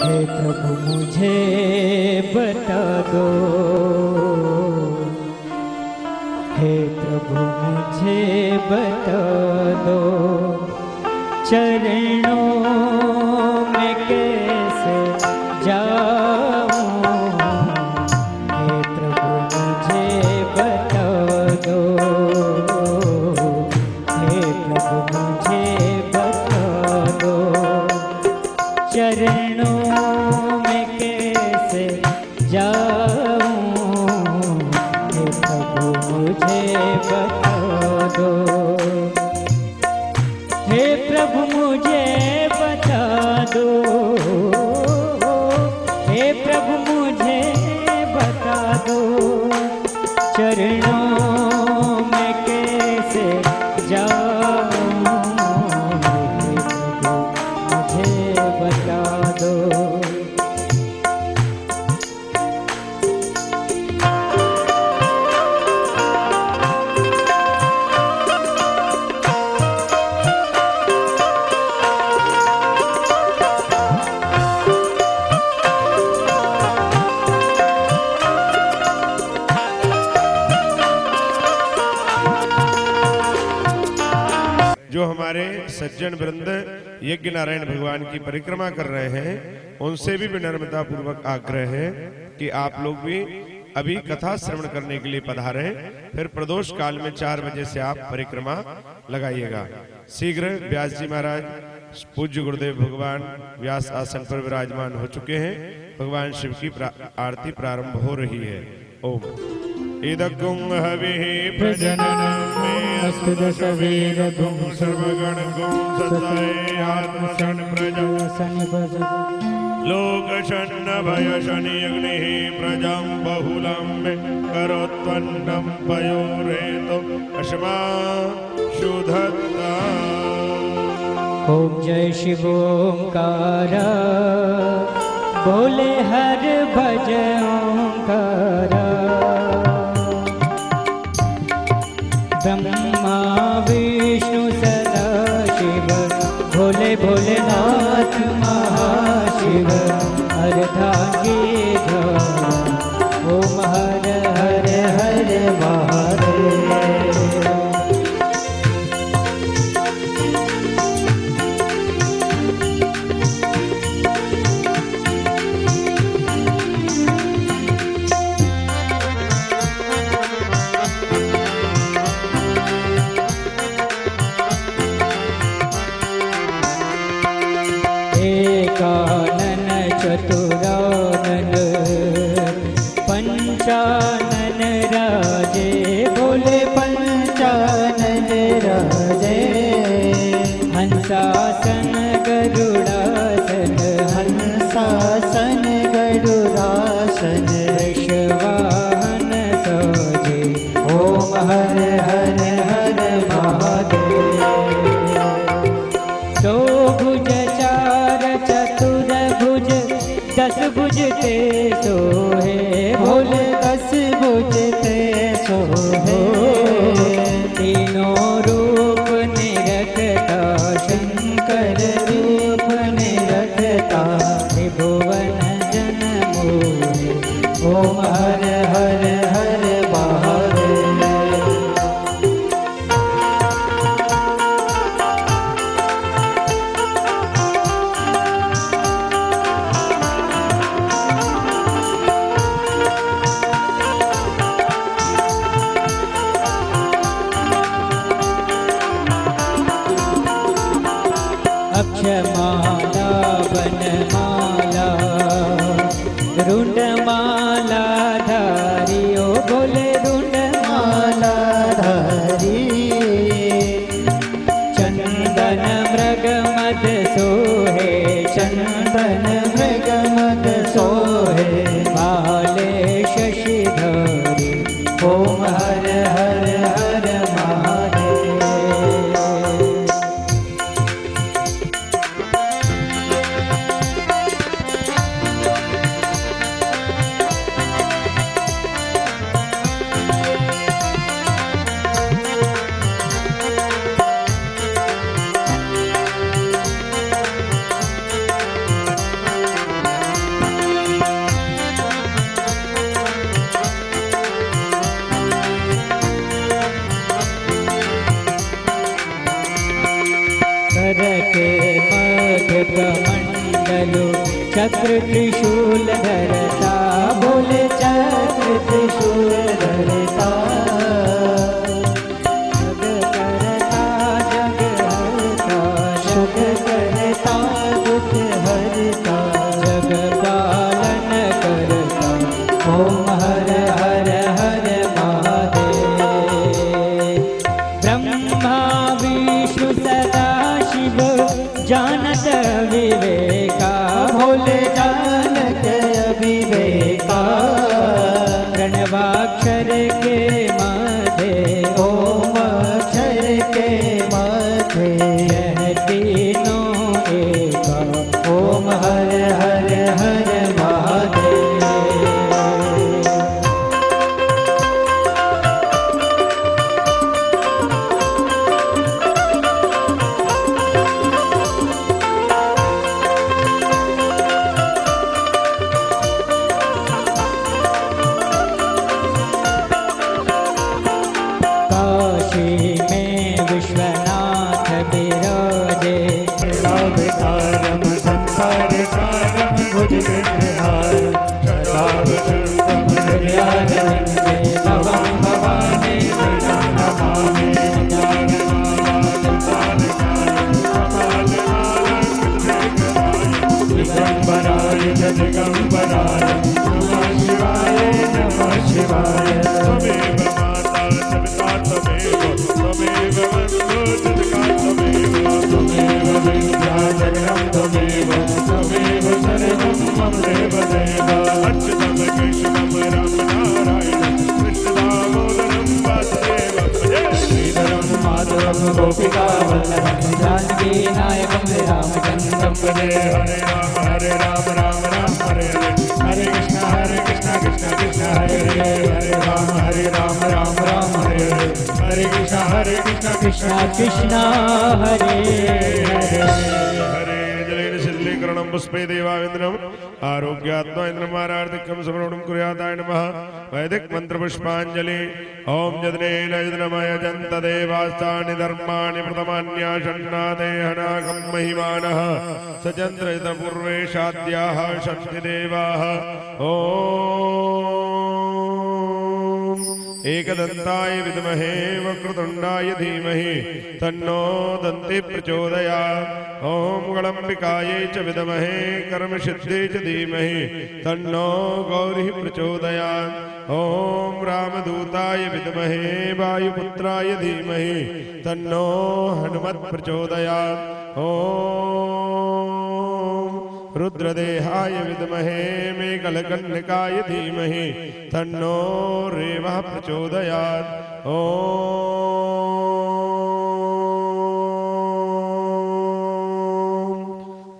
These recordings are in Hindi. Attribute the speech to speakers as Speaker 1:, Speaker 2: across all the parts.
Speaker 1: हे प्रभु मुझे बता दो, हे प्रभु मुझे बता दो, चरणों में कैसे जाऊं। हे प्रभु मुझे बता दो, हे प्रभु मुझे बता दो, चरणों में कैसे जाऊं। हे प्रभु मुझे बता दो, हे प्रभु मुझे बता दो, हे प्रभु मुझे बता दो, चरणों में कैसे जाऊं। हे प्रभु मुझे बता दो।
Speaker 2: जो हमारे सज्जन वृंद यज्ञ नारायण भगवान की परिक्रमा कर रहे हैं, उनसे भी विनम्रता पूर्वक आग्रह है कि आप लोग भी अभी कथा श्रवण करने के लिए पधारें। फिर प्रदोष काल में 4 बजे से आप परिक्रमा लगाइएगा। शीघ्र व्यास जी महाराज पूज्य गुरुदेव भगवान व्यास आसन पर विराजमान हो चुके हैं। भगवान शिव की आरती प्रारंभ हो रही है। ओम इदकुं हविः प्रजननं मे अस्तु दशवीरगुं सर्वगणगुं सतये आत्मशन् प्रजा लोकशन्नभयशनियग्निः प्रजां बहुलं मे करोत्वन्नं पयोरेतो अश्माशुधत्ता।
Speaker 1: ओम जय शिव ओंकार, बोले हर भज ओंकार। ब्रह्मा विष्णु सदा शिव, भोले भोलेनाथ महाशिव। अर्धांगी ओम हर हर हर महादेव। एकानन चतुरानन पंचानन राजे, बोले पंचानन राजे। हंसासन गरुड़ासन, हंसासन गरुड़ासन। ऋषवाहन सोजे, ओम हर हर हर महादेव। दो भुज चार चतुर भुज, 10 भुज ते सोहे, भोले 10 भुज ते सोहे। तीनों रूप निरखता, शंकर रूप निरखता। त्रिभुवन जन मोहे, ओम हर हर हर महादेव। अक्षमाला बनमाला, रुंडमाला धारी, ओ बोले रुंडमाला धारी। चंदन मृग मद सोहे, चंदन मृग मद सोहे। माले शशिधरी, ओम हर हर हर महादेव। कमंडलु चक्र त्रिशूल धरता, बोले चक्र त्रिशूल धरता। जग करता जग हरता, जग करता दुख हरता, जग पालन करता, ओम हर हर हर महादेव। ब्रह्मा विष्णु सदा शिव जानत विवेका, भोले जानत अविवेका। प्रणवाक्षर के माथे, ओम अक्षर के माथे, यह तीनों एका, ओम हर हर हर महादेव। काशी में विश्वनाथ विराजे,
Speaker 3: अवतारम संसार कारम भुज विहारम, सदा वसंतम हृदयारविंदे भवं भवानी सदा नमामि। दिगंबराय दिगंबराय नमः शिवाय नमः शिवाय। त्वमेव माता सविता त्वमेव, त्वमेव बन्धु जगता त्वमेव, त्वमेव विद्या जगतं त्वमेव, त्वमेव शरणं मम देवदेव। अच्युतं केशवं राम नारायणं कृष्ण दामोदरं वासुदेवं भजे। श्रीधरं माधवं गोपिका वल्लभं जानकी नायकं रामचन्द्रं भजे। हरे राम राम राम हरे हरे, हरे कृष्ण कृष्ण कृष्ण हरे हरे, हरे राम राम राम हरे हरे, हरे कृष्ण कृष्ण
Speaker 1: कृष्ण हरे हरे।
Speaker 2: हरे जलेन शिल्लीकरणं पुष्पे देवाविन्द्रम् आरोग्यात्मा इन्द्रमारार्थिकं समर्पणं कुर्याताय नमः। वैदिक मंत्र पुष्पांजलि। ओम यज्ञेन यज्ञमय जन्त देवास्तानि धर्माणि प्रथमान्याषण्णादेहनाकं महिमानः सचन्द्रयत पूर्वेशाद्याः शक्ति देवाः। ओम एकदन्ताय विद्महे वक्रतुण्डाय धीमहि तन्नो दन्ति प्रचोदयात्। ओम गणम्बिकायै च विद्महे कर्मसिद्धियै च धीमहि तन्नो गौरी प्रचोदयात्। ओम रामदूताय विद्महे वायुपुत्राय धीमहि तन्नो हनुमत् प्रचोदयात्। ओम रुद्रदेहाय विद्महे मेघलकन्निकाय धीमहि तन्नो रेवः प्रचोदयात्। ओम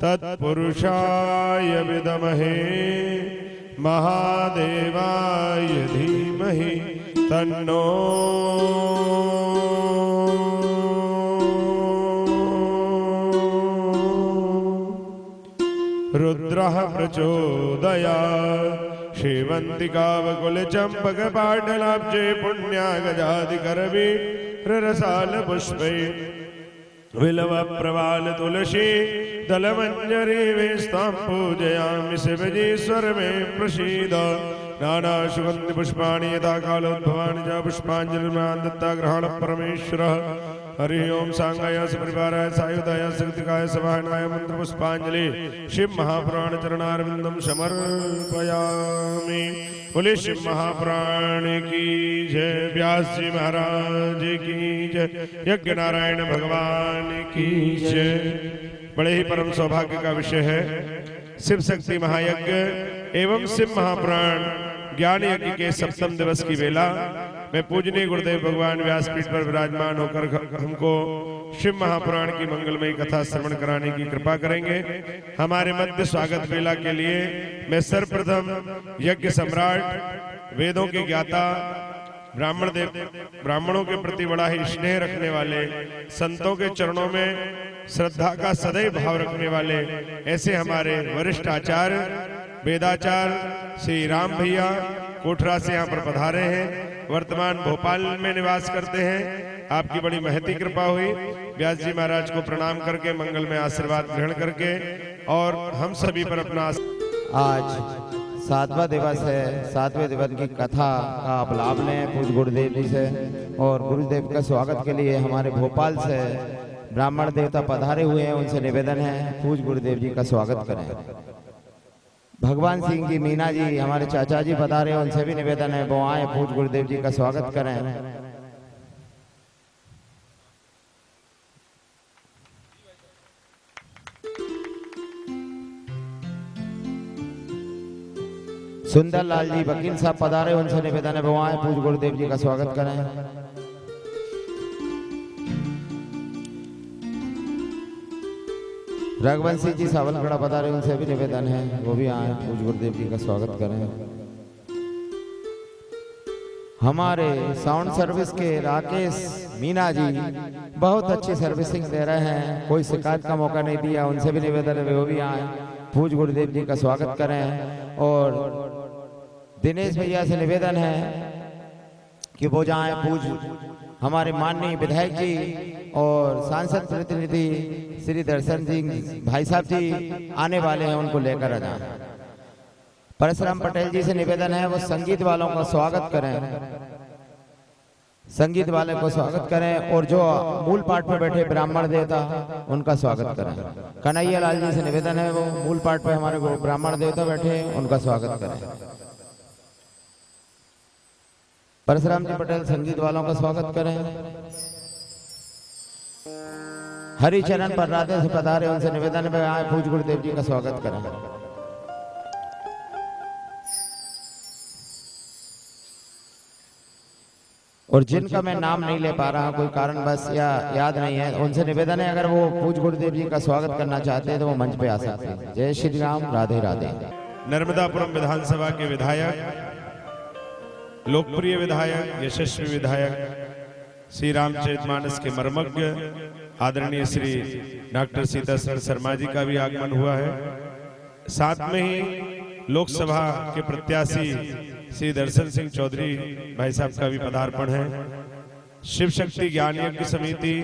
Speaker 2: तत्पुरुषाय विद्महे महादेवाय धीमहि तन्नो रुद्रः प्रचोदयात्। श्रीवन्तिकावकुलचम्पकपाटलाब्जे पुण्यागजादिकरवीररसालपुष्पै विलवप्रवाल तुलसी दलमञ्जरी वेस्तां पूजयामि शिवजीश्वर मे प्रसीद। नाना सुगन्धि पुष्पाणि यथा कालोद्भवानि च पुष्पाञ्जलिर्मान् दत्ता ग्रहण परमेश्वरः। हरि ओम सांगाय सपरिवाराय सायुधाय शक्तिकाय सभानाय मंत्र पुष्पांजलि शिव महापुराण चरणारविंदम समर्पयामि। बोले शिव महापुराण की जय, व्यास जी महाराज की जय, यज्ञ नारायण भगवान की जय। बड़े ही परम सौभाग्य का विषय है शिव शक्ति महायज्ञ एवं शिव महापुराण ज्ञान यज्ञ के सप्तम दिवस की वेला मैं पूजनीय गुरुदेव भगवान व्यासपीठ पर विराजमान होकर हमको शिव महापुराण की मंगलमयी कथा श्रवण कराने की कृपा करेंगे। हमारे मध्य स्वागत वेला के लिए मैं सर्वप्रथम यज्ञ सम्राट, वेदों के ज्ञाता, ब्राह्मणों के प्रति बड़ा ही स्नेह रखने वाले, संतों के चरणों में श्रद्धा का सदैव भाव रखने वाले ऐसे हमारे वरिष्ठ आचार्य वेदाचार्य श्री राम भैया कोठरा से यहाँ पर पधारे हैं। वर्तमान भोपाल में निवास करते हैं। आपकी बड़ी महती कृपा हुई। व्यास जी महाराज को प्रणाम करके मंगल में आशीर्वाद ग्रहण करके और हम सभी पर अपना
Speaker 4: आज 7वां दिवस है। 7वें दिवस की कथा का आप लाभ लें पूज्य गुरुदेव जी से। और गुरुदेव का स्वागत के लिए हमारे भोपाल से ब्राह्मण देवता पधारे हुए हैं, उनसे निवेदन है पूज्य गुरुदेव जी का स्वागत करें। भगवान सिंह जी, मीना जी, हमारे चाचा जी पधारे, उनसे भी निवेदन है वो आए, पूज्य गुरुदेव जी का स्वागत करें। सुंदर लाल जी वकील साहब पधारे, उनसे निवेदन है वो आए, पूज्य गुरुदेव जी का स्वागत करें। रघुवंशी जी सावलगढ़ पधारे, उनसे भी निवेदन है वो भी आए, पूज्य गुरुदेव जी का स्वागत करें। हमारे साउंड सर्विस के राकेश मीना जी बहुत अच्छी सर्विसिंग दे रहे हैं, कोई शिकायत का मौका नहीं दिया, उनसे भी निवेदन है वो भी आए, पूज्य गुरुदेव जी का स्वागत करें। और दिनेश भैया से निवेदन है कि वो जाएं, पूज्य हमारे माननीय विधायक जी और सांसद प्रतिनिधि श्री दर्शन सिंह भाई साहब जी आने वाले हैं, उनको लेकर आ जाएं। परशुराम पटेल जी से निवेदन है वो संगीत वालों का स्वागत करें, संगीत वाले को स्वागत करें। और जो मूल पाठ पे बैठे ब्राह्मण देवता उनका स्वागत करें। कन्हैया लाल जी से निवेदन है वो मूल पाठ पे हमारे ब्राह्मण देवता बैठे, उनका स्वागत करें। परशुराम जी पटेल संगीत वालों का स्वागत करें। हरिचरण पर राधे से पधारे, उनसे निवेदन में आए, पूज्य गुरुदेव जी का स्वागत करें। और जिनका मैं नाम नहीं ले पा रहा कोई कारण बस या याद नहीं है, उनसे निवेदन है अगर वो पूज्य गुरुदेव जी का स्वागत करना चाहते हैं तो वो मंच पे आ सकते हैं। जय श्री राम, राधे राधे।
Speaker 2: नर्मदापुरम विधानसभा के विधायक, लोकप्रिय विधायक, यशस्वी विधायक, श्री रामचरितमानस के मर्मज्ञ आदरणीय श्री डॉक्टर सीतासरण शर्मा जी का भी आगमन हुआ है। साथ में ही लोकसभा के प्रत्याशी श्री दर्शन सिंह चौधरी भाई साहब का भी पदार्पण है। शिव शक्ति ज्ञान यज्ञ समिति,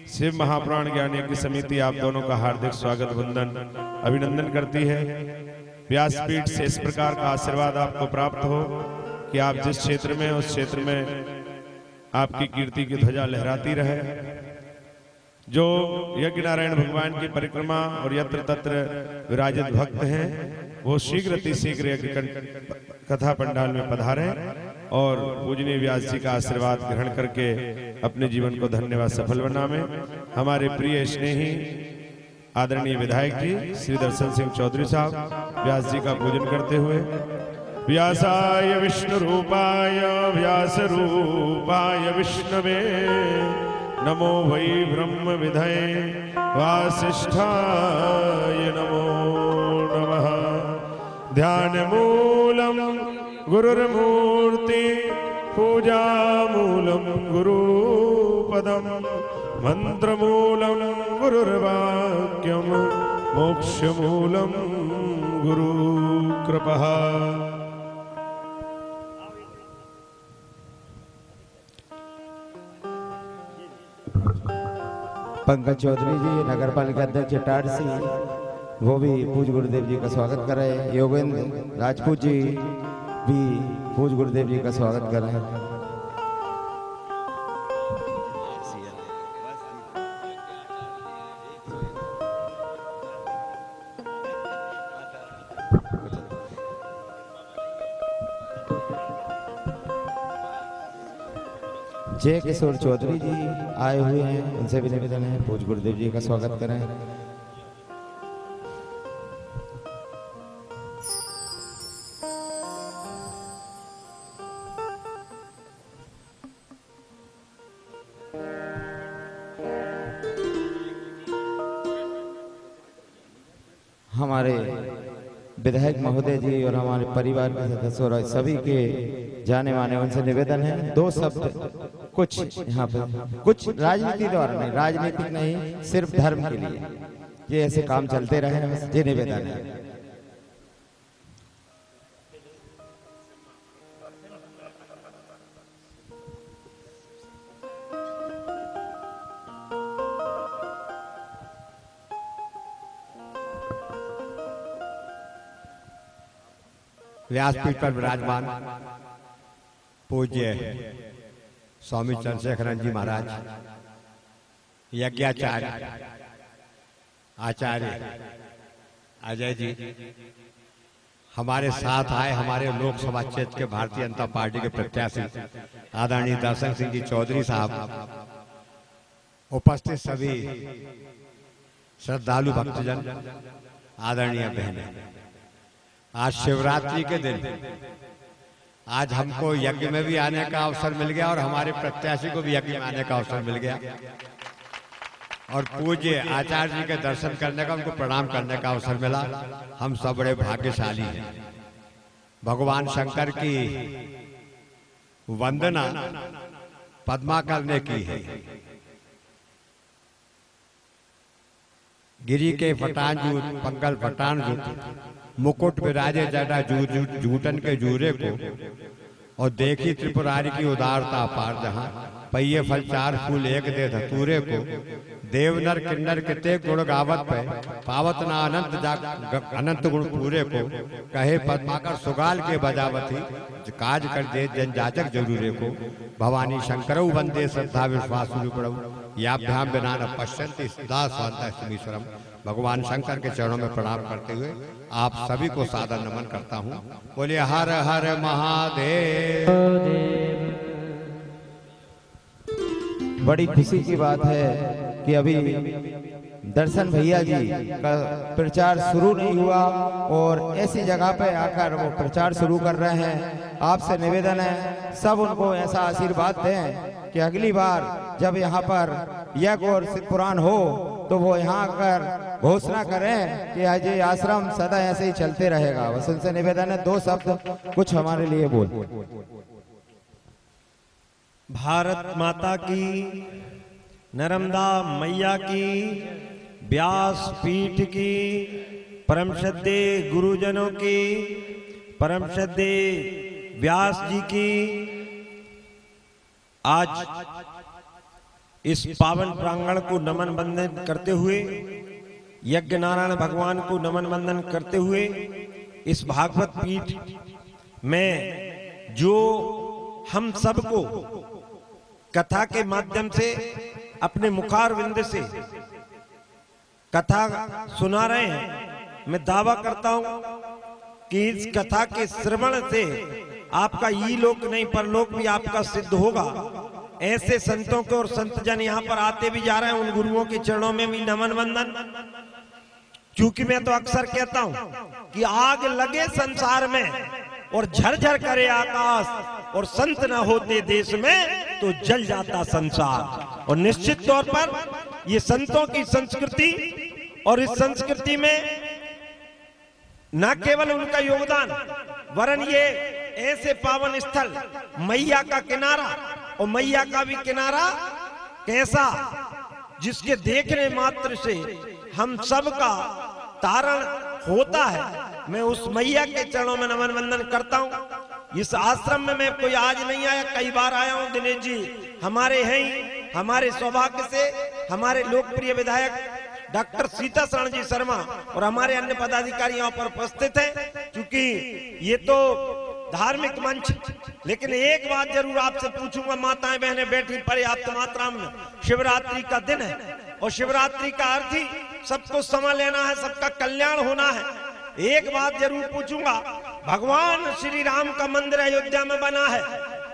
Speaker 2: शिव महापुराण ज्ञान यज्ञ समिति आप दोनों का हार्दिक स्वागत वंदन अभिनंदन करती है। व्यासपीठ से इस प्रकार का आशीर्वाद आपको प्राप्त हो कि आप जिस क्षेत्र में उस क्षेत्र में आपकी कीर्ति की ध्वजा लहराती रहे। जो यज्ञ नारायण भगवान की परिक्रमा और यत्र तत्र विराजित भक्त हैं वो शीघ्र अतिशीघ्र यज्ञ कथा पंडाल में पधारें और पूजनीय व्यास जी का आशीर्वाद ग्रहण करके अपने जीवन को धन्य व सफल बनावें। हमारे प्रिय स्नेही आदरणीय विधायक जी श्री दर्शन सिंह चौधरी साहब व्यास जी का पूजन करते हुए व्यासाय विष्णु रूपाय व्यास रूपाय विष्णवे नमो वै ब्रह्म विधये वासिष्ठाय नमो नमः। ध्यान मूलम गुरुर्मूर्ति पूजा मूलम गुरुपदम मंत्र मूलम गुरुर्वाक्यम मोक्ष मूलम गुरु कृपा।
Speaker 4: पंकज चौधरी जी नगर पालिका अध्यक्ष इटारसी वो भी पूज्य गुरुदेव जी का स्वागत कर रहे हैं। योगेंद्र राजपूत जी भी पूज्य गुरुदेव जी का स्वागत कर रहे हैं। जय किशोर चौधरी जी आए हुए हैं, उनसे भी निवेदन है पूज्य गुरुदेव जी का स्वागत करें। हमारे विधायक महोदय जी और हमारे परिवार के सदस्य और सभी के जाने माने उनसे निवेदन है दो शब्द कुछ यहाँ पे कुछ राजनीति द्वारा नहीं, राजनीतिक नहीं, सिर्फ धर्म के लिए ये ऐसे काम चलते रहे, ये निवेदन है।
Speaker 5: व्यासपीठ पर विराजमान पूज्य स्वामी चंद्रशेखरन जी महाराज, यज्ञाचार्य आचार्य अजय जी हमारे साथ आए, हमारे लोकसभा क्षेत्र के भारतीय जनता पार्टी के प्रत्याशी आदरणीय दर्शन सिंह जी चौधरी साहब, उपस्थित सभी श्रद्धालु भक्तजन, आदरणीय बहनें, आज शिवरात्रि के दिन आज हमको यज्ञ में भी आने का अवसर मिल गया और हमारे प्रत्याशी को भी यज्ञ में आने का अवसर मिल गया और पूज्य आचार्य जी के दर्शन करने का, उनको प्रणाम करने का अवसर मिला। हम सब बड़े भाग्यशाली हैं। भगवान शंकर की वंदना पद्माकर ने की है। गिरी के फटान जूट पंगल फटान जूट मुकुट विराजे जटा जूटन के जूरे को और देखी त्रिपुरारी की उदारता अपार, जहां पहिए फल चार फूल एक दे धतूरे को, देवनर किन्नर किते गुण गावत पे पावत ना अनंत गुण पूरे को, कहे पद्माकर सुगाल के बजावती काज कर दे जनजाचक जरूरे को, भवानी शंकरऊ वंदे श्रद्धा विश्वास याभ्याम बिना न पश्यन्ति सदा स्वान्तमीश्वरम। भगवान शंकर के चरणों में प्रणाम करते हुए आप सभी को सादर नमन करता हूँ। बोलिए हर हर महादेव।
Speaker 4: बड़ी खुशी की बात है कि अभी दर्शन भैया जी का प्रचार शुरू नहीं हुआ और ऐसी जगह पे आकर वो प्रचार शुरू कर रहे हैं। आपसे निवेदन है सब उनको ऐसा आशीर्वाद दें कि अगली बार जब यहाँ पर यज्ञ और पुराण हो तो वो यहाँ आकर घोषणा करें कि आज ये आश्रम सदा ऐसे ही चलते रहेगा। बस उनसे निवेदन है दो शब्द कुछ हमारे लिए बोल।
Speaker 1: भारत माता की, नर्मदा मैया की, व्यास पीठ की, परम श्रद्धेय गुरुजनों की, परम श्रद्धेय व्यास जी की, आज इस पावन प्रांगण को नमन वंदन करते हुए, यज्ञ नारायण भगवान को नमन वंदन करते हुए, इस भागवत पीठ में जो हम सबको कथा के माध्यम से अपने मुखारविंद से कथा सुना रहे हैं, मैं दावा करता हूं कि इस कथा के श्रवण से आपका ई लोक नहीं परलोक भी आपका सिद्ध होगा। ऐसे संतों को और संत जन यहाँ पर आते भी जा रहे हैं, उन गुरुओं के चरणों में भी नमन वंदन। क्योंकि मैं तो अक्सर कहता हूं कि आग लगे संसार में और झरझर करे आकाश और संत न होते देश में तो जल जाता संसार। और निश्चित तौर पर ये संतों की संस्कृति और इस संस्कृति में न केवल उनका योगदान वरन ये ऐसे पावन स्थल मैया का किनारा और मैया का भी किनारा कैसा जिसके देखने मात्र से हम सब का तारण होता है। मैं उस मैया के चरणों में नमन वंदन करता हूँ। इस आश्रम में मैं कोई आज नहीं आया, कई बार आया हूँ। दिनेश जी हमारे हैं ही, हमारे सौभाग्य से हमारे लोकप्रिय विधायक डॉक्टर सीता शरण जी शर्मा और हमारे अन्य पदाधिकारी यहाँ पर उपस्थित हैं। क्योंकि ये तो धार्मिक मंच, लेकिन एक बात जरूर आपसे पूछूंगा, माताएं बहनें बैठी पर्याप्त मात्रा में, शिवरात्रि का दिन है और शिवरात्रि का अर्थ ही सबको समा लेना है, सबका कल्याण होना है। एक बात जरूर पूछूंगा, भगवान श्री राम का मंदिर अयोध्या में बना है,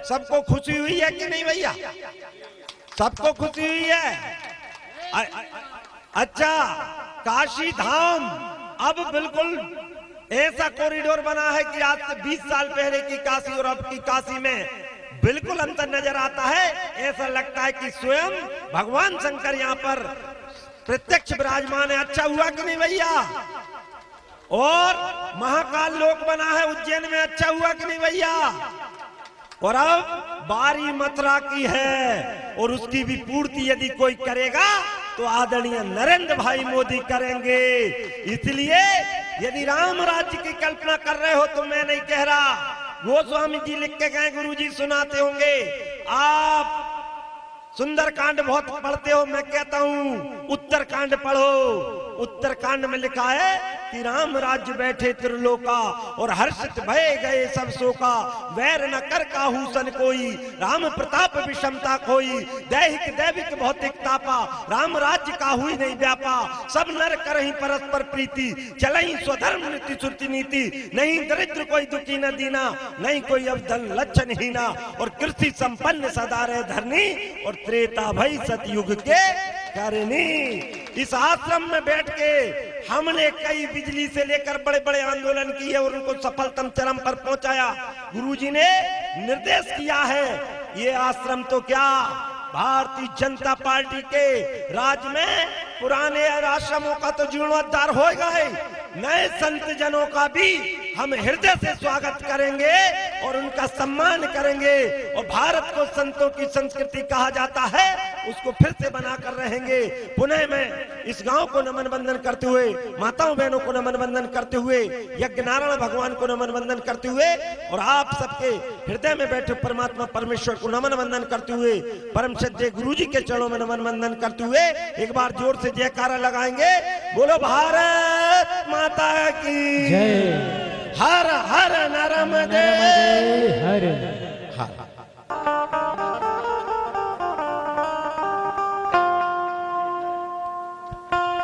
Speaker 1: सबको खुशी हुई है कि नहीं भैया? सबको खुशी हुई है। अच्छा, काशी धाम अब बिल्कुल ऐसा कॉरिडोर बना है कि आज से 20 साल पहले की काशी और अब की काशी में बिल्कुल अंतर नजर आता है। ऐसा लगता है कि स्वयं भगवान शंकर यहाँ पर प्रत्यक्ष विराजमान है। अच्छा हुआ कि नहीं भैया? और महाकाल लोक बना है उज्जैन में, अच्छा हुआ कि नहीं भैया? और अब बारी मथुरा की है और उसकी भी पूर्ति यदि कोई करेगा तो आदरणीय नरेंद्र भाई मोदी करेंगे। इसलिए यदि राम राज्य की कल्पना कर रहे हो तो मैं नहीं कह रहा, गोस्वामी जी लिख के गए, गुरु जी सुनाते होंगे। आप सुंदरकांड बहुत पढ़ते हो, मैं कहता हूं उत्तरकांड पढ़ो। उत्तरकांड में लिखा है कि राम राज्य बैठे त्रिलोका और हर्षित भय गए सब शोका, वैर न कर काहू सन कोई, राम प्रताप विषमता खोई, दैहिक दैविक भौतिक तापा, राम राज्य काहू ही नहीं व्यापा, सब नर करहीं परस्पर प्रीति, चलहीं स्वधर्म नीति श्रुति नीति, नहीं दरिद्र कोई दुखी न दीना, नहीं कोई अवधन लक्षण हीना, और कृषि संपन्न सदा रहे धरनी, और त्रेता भई सतयुग के करनी। इस आश्रम में बैठ के हमने कई बिजली से लेकर बड़े बड़े आंदोलन किए और उनको सफलतम चरम पर पहुंचाया। गुरुजी ने निर्देश किया है, ये आश्रम तो क्या भारतीय जनता पार्टी के राज में पुराने आश्रमों का तो जीर्णोद्धार होगा ही, नए संत जनों का भी हम हृदय से स्वागत करेंगे और उनका सम्मान करेंगे, और भारत को संतों की संस्कृति कहा जाता है उसको फिर से बनाकर रहेंगे। पुनः मैं इस गांव को नमन वंदन करते हुए, माताओं बहनों को नमन वंदन करते हुए, यज्ञ नारायण भगवान को नमन वंदन करते हुए, और आप सबके हृदय में बैठे परमात्मा परमेश्वर को नमन वंदन करते हुए, परम श्रद्धेय गुरु जी के चरणों में नमन वंदन करते हुए एक बार जोर से जयकारा लगाएंगे। बोलो भारत माता की
Speaker 4: जय।
Speaker 1: हर हर नर्मदे
Speaker 4: हर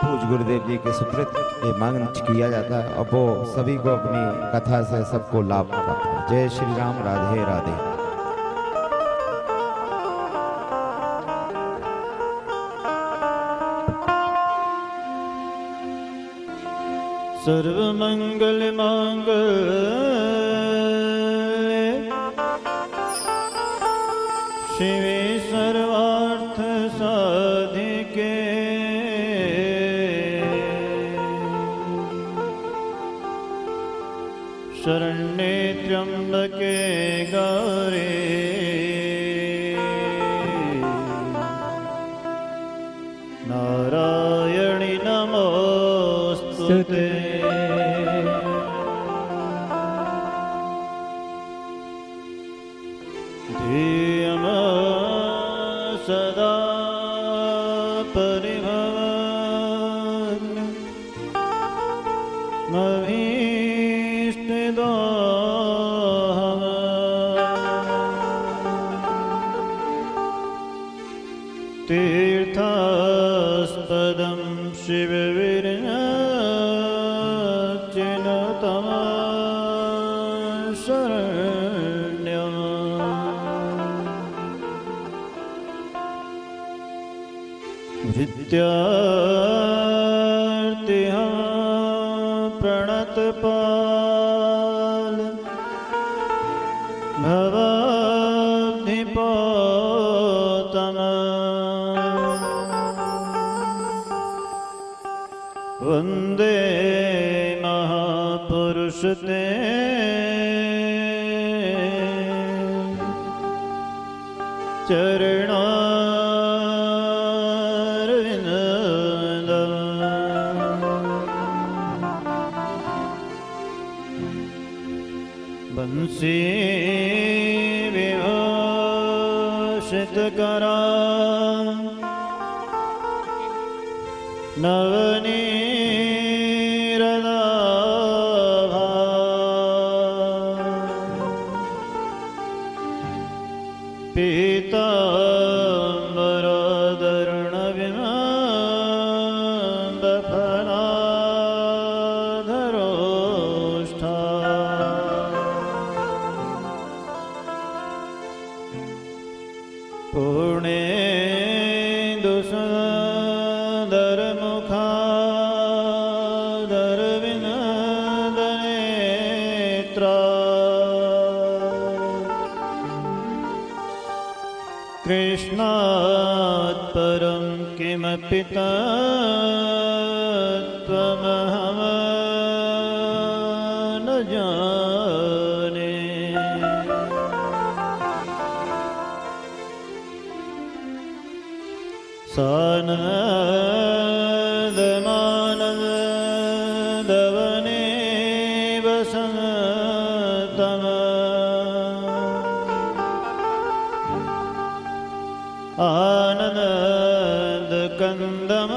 Speaker 4: पूज गुरुदेव जी के सुकृत ये मंच किया जाता है और वो सभी को अपनी कथा से सबको लाभ प्राप्त है। जय श्री राम, राधे राधे।
Speaker 6: सर्वमंगल मांगल्ये शिवे सर्वार्थ साधिके शरण्ये त्र्यंबके गौरी नारायणि नमोस्तुते। सदा परिभवन् मभीष्टदोहम् तीर्थास्पदं शिवविरचिनुतम् शरण्यम् विद्यार्थिहं प्रणतपाल भवाब्धिपोतम वन्दे महापुरुष ते चरणा बंसी विभूषित करा नवनीरदाभा पीताम्बरधरणविमानफलाधरोष्ठा पूर्णेन्दुसुन्दरमुखादरविनदनेत्रा कृष्णात् परं किमपि तत्त्वमहं न जाने। सानन्दमानन्दवने वसन्तम् आनन्दकन्दम्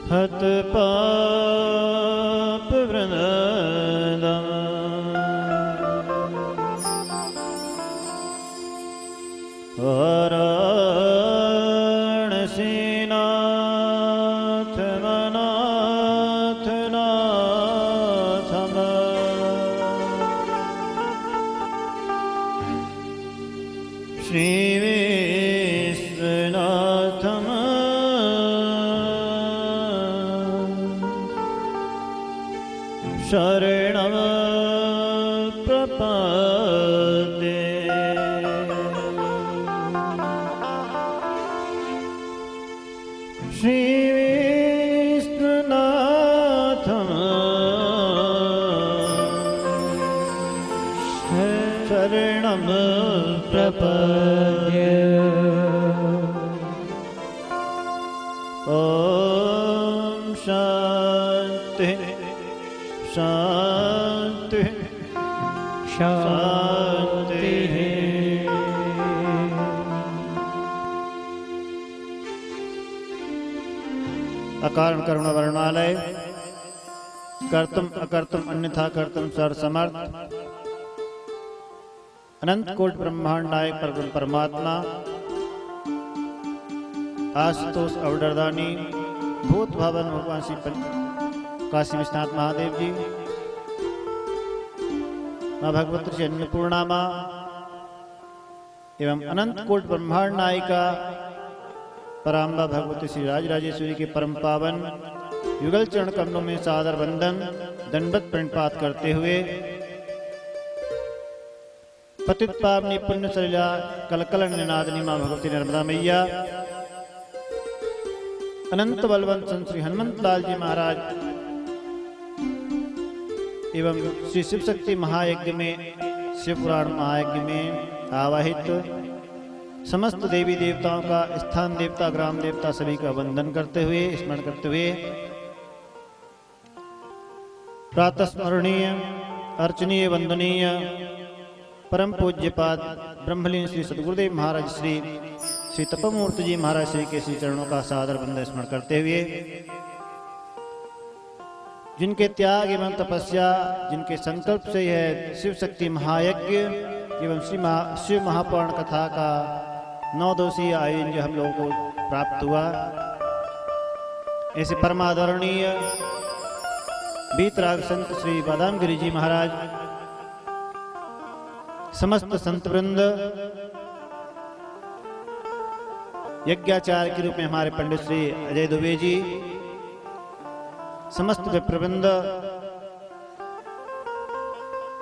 Speaker 6: हत पाप वृंदम वाराणसीनाथ मनाथ नाथम श्री विश्वनाथम शरणम प्रपद्ये श्री विष्णुनाथम शरणम प्रपद्ये ओम शांति शांति शांति। अकारण करुण वर्णालय कर्तुम अकर्तुम अन्यथा कर्तुम सर्वसमर्थ अनंत कोट ब्रह्मांड नायक परब्रह्म परमात्मा आशुतोष अवडरदानी भूत भावन भगवान श्री काशी विश्वनाथ महादेव जी, माँ भगवती श्री अन्नपूर्णा माँ एवं अनंत कोट ब्रह्मांड नायिका पराम्बा भगवती श्री राजराजेश्वरी के परम पावन युगल चरण कमलों में सादर वंदन दंडवत प्रणपात करते हुए पतित पावनी पुण्य सलिला कलकलन निनादनी माँ भगवती नर्मदा मैया, अनंत बलवंत संत श्री हनुमंत लाल जी महाराज एवं श्री शिव शक्ति महायज्ञ में शिव पुराण महायज्ञ में आवाहित समस्त देवी देवताओं का स्थान देवता ग्राम देवता सभी का वंदन करते हुए स्मरण करते हुए प्रातः स्मरणीय अर्चनीय वंदनीय परम पूज्यपाद ब्रह्मलीन श्री सद्गुरुदेव महाराज श्री तपमूर्ति जी महाराज श्री के श्री चरणों का सादर वंदन स्मरण करते हुए जिनके त्याग एवं तपस्या जिनके संकल्प से यह शिव शक्ति महायज्ञ एवं शिव महापुराण कथा का 9 दिवसीय आयोजन जो हम लोगों को प्राप्त हुआ, ऐसे परमादरणीय बीतराग संत श्री बादाम गिरी जी महाराज, समस्त संत वृंद, यज्ञाचार्य के रूप में हमारे पंडित श्री अजय दुबे जी, समस्त विप्रवृंद,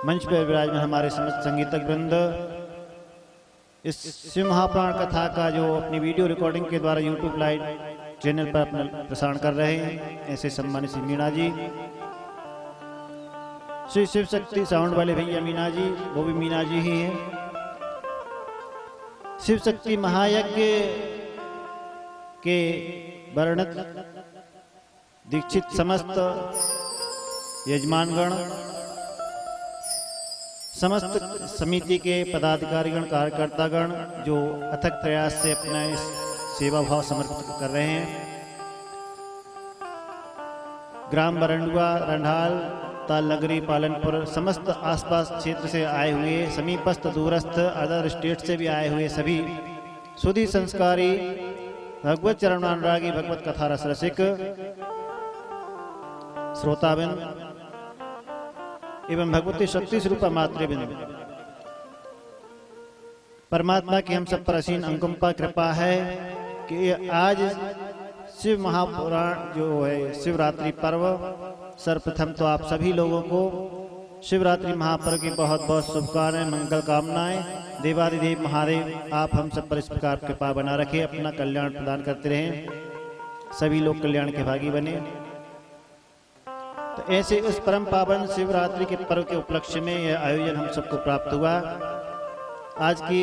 Speaker 6: मंच पर विराजमान हमारे समस्त संगीतक वृंद, इस शिव महापुराण कथा का जो अपनी वीडियो रिकॉर्डिंग के द्वारा यूट्यूब लाइव चैनल पर अपना प्रसारण कर रहे हैं, ऐसे सम्मानित श्री मीना जी, श्री शिव शक्ति साउंड वाले भैया मीना जी, वो भी मीना जी ही है, शिव शक्ति महायज्ञ के वर्णित दीक्षित समस्त यजमानगण, समस्त समिति के पदाधिकारीगण कार्यकर्तागण जो अथक प्रयास से अपना इस सेवा भाव समर्पित कर रहे हैं, ग्राम बरंडुआ, रंढाल, तालनगरी, पालनपुर, समस्त आसपास क्षेत्र से आए हुए, समीपस्थ दूरस्थ अदर स्टेट से भी आए हुए सभी सुधी संस्कारी भगवत चरण अनुरागी भगवत कथा रस रसिक श्रोताबिंद एवं भगवती शक्ति स्वरूपा मातृबिंद, परमात्मा की हम सब पर असीम अनुकंपा कृपा है कि आज शिव महापुराण जो है शिवरात्रि पर्व, सर्वप्रथम तो आप सभी लोगों को शिवरात्रि महापर्व की बहुत बहुत शुभकामनाएं, मंगल कामनाएं। देवादिदेव महादेव आप हम सब पर इस प्रकार कृपा बना रखे, अपना कल्याण प्रदान करते रहें, सभी लोग कल्याण के भागी बने। तो ऐसे इस परम पावन शिवरात्रि के पर्व के उपलक्ष्य में यह आयोजन हम सबको प्राप्त हुआ। आज की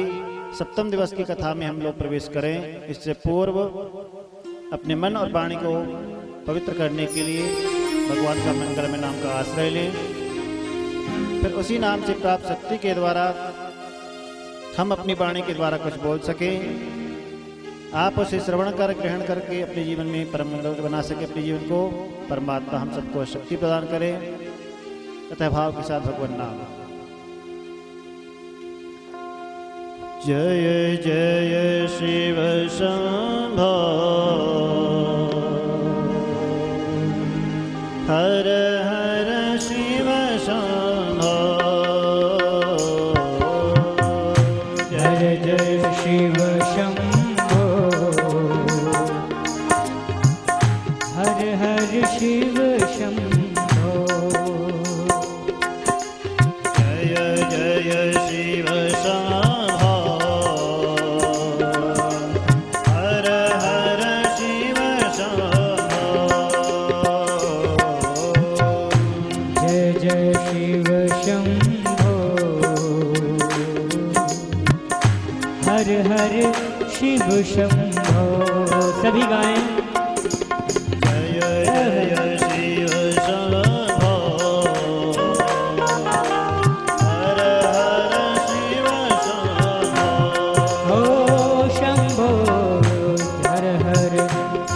Speaker 6: 7वें दिवस की कथा में हम लोग प्रवेश करें, इससे पूर्व अपने मन और वाणी को पवित्र करने के लिए भगवान का मंगलमय नाम का आश्रय लें, फिर उसी नाम से प्राप्त शक्ति के द्वारा हम अपनी वाणी के द्वारा कुछ बोल सकें। आप उसे श्रवण कर ग्रहण करके अपने जीवन में परम मंगल बना सके, अपने जीवन को परमात्मा हम सबको शक्ति प्रदान करें। तथा भाव के साथ भगवान नाम। जय जय शिव शंभो हर हर शिव शंभो।
Speaker 7: जय जय शिव शंभो हर हर शिव शंभो।
Speaker 6: जय जय शिव शंभो हर हर शिव शंभो।
Speaker 7: जय जय शिव शंभो हर हर शिव शंभो। सभी गाएं।
Speaker 6: जय जय शिव शंभो हर हर शिव शंभो।
Speaker 7: ओ शंभो हर हर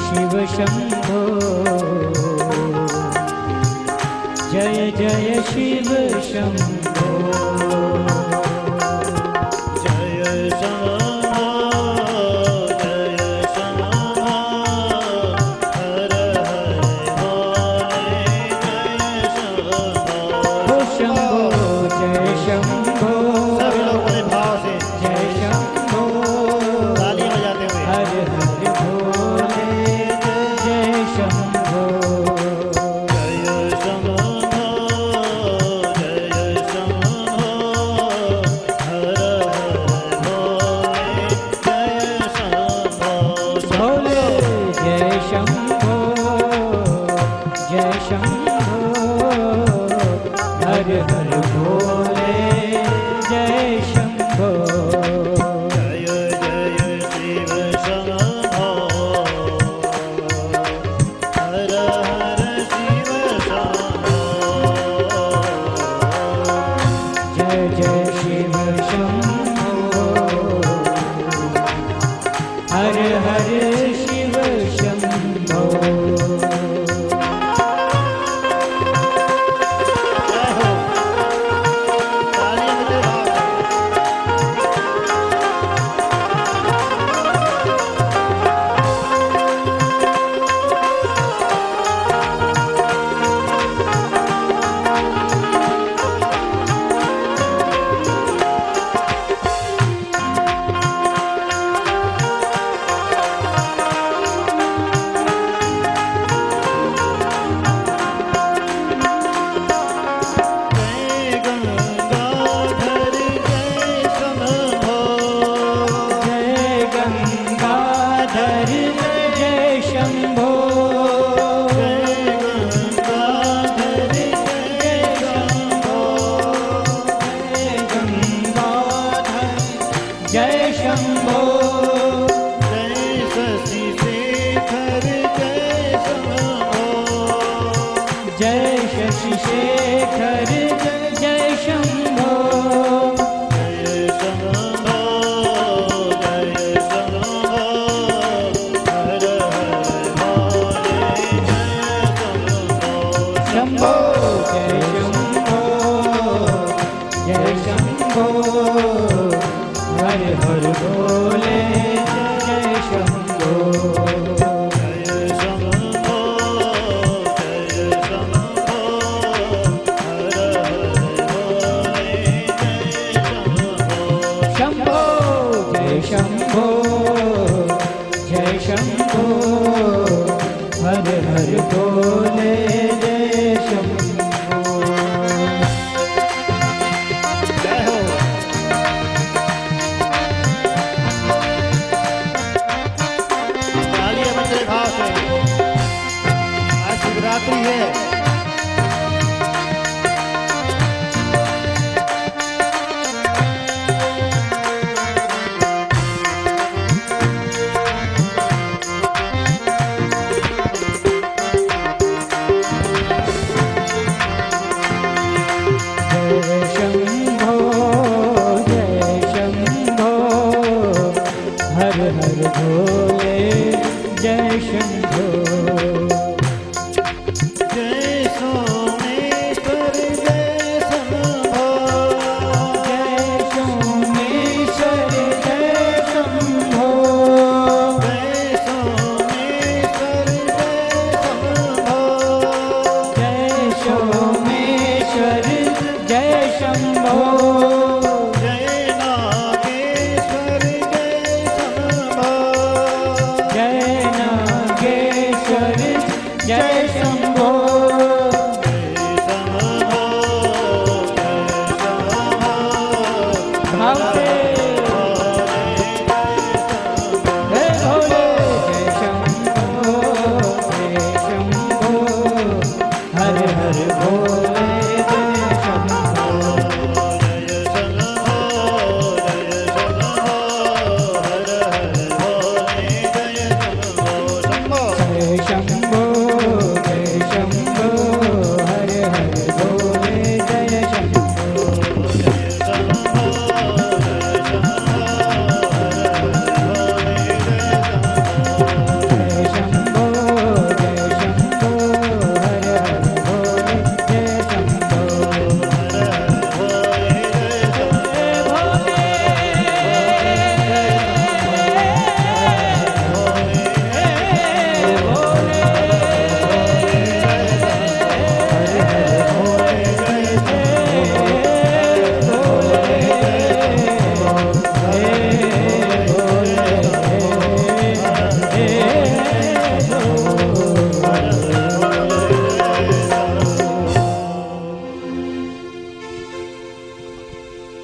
Speaker 7: शिव शंभो। जय जय शिव शंभो।
Speaker 6: जय शंभो जय शंभो हर हर भोले जय शंभो।
Speaker 7: ओ शंभो जय शंभो।
Speaker 6: सभी लोग बड़े भाव से
Speaker 7: जय शंभो
Speaker 6: ताली बजाते हुए
Speaker 7: हर हर भोले जय शंभो।
Speaker 6: जय शंभो जय शंभो हर हर भोले जय शंभो।
Speaker 7: भोले जय शंभो जय शंभो हर हर भोले जय शंभो।
Speaker 6: जय जय शिव शंभो हर हर शिव शंभो।
Speaker 7: जय जय शिव शंभो हर हर शिव शंभो।
Speaker 6: जय हो तालियां बजाते भाव से। जय गंगाधर जय शंभो।
Speaker 7: जय गंगाधर जय शंभो।
Speaker 6: जय गंगाधर जय शंभो।
Speaker 7: जय गंगाधर जय शंभो।
Speaker 6: जय शशि शेखर जय शंभो।
Speaker 7: जय शशि शेखर जय शंभो।
Speaker 6: जय शंभो जय शंभो हर हर भोले जय शंभो।
Speaker 7: शंभो जय शंभो जय शंभो हर हर भोले जय शंभो।
Speaker 6: जय शंभो जय शंभो हर हर भोले जय शंभो।
Speaker 7: शंभो जय शंभो जय शंभो हर हर भोले जय शंभो। शंभो
Speaker 6: जय सोमेश्वर जय शंभो
Speaker 7: जय सोमेश्वर जय शंभो
Speaker 6: जय सोमेश्वर जय शंभो
Speaker 7: जय सोमेश्वर जय शंभो
Speaker 6: जय नागेश्वर जय शंभो
Speaker 7: जय नागेश्वर जय शंभो भाव से जय भोले जय शंभो हर हर भोले जय शंभो जय शंभो जय शंभो हर हर भोले जय शंभो जय शंभो जय शंभो हर हर भोले जय शंभो जय भोले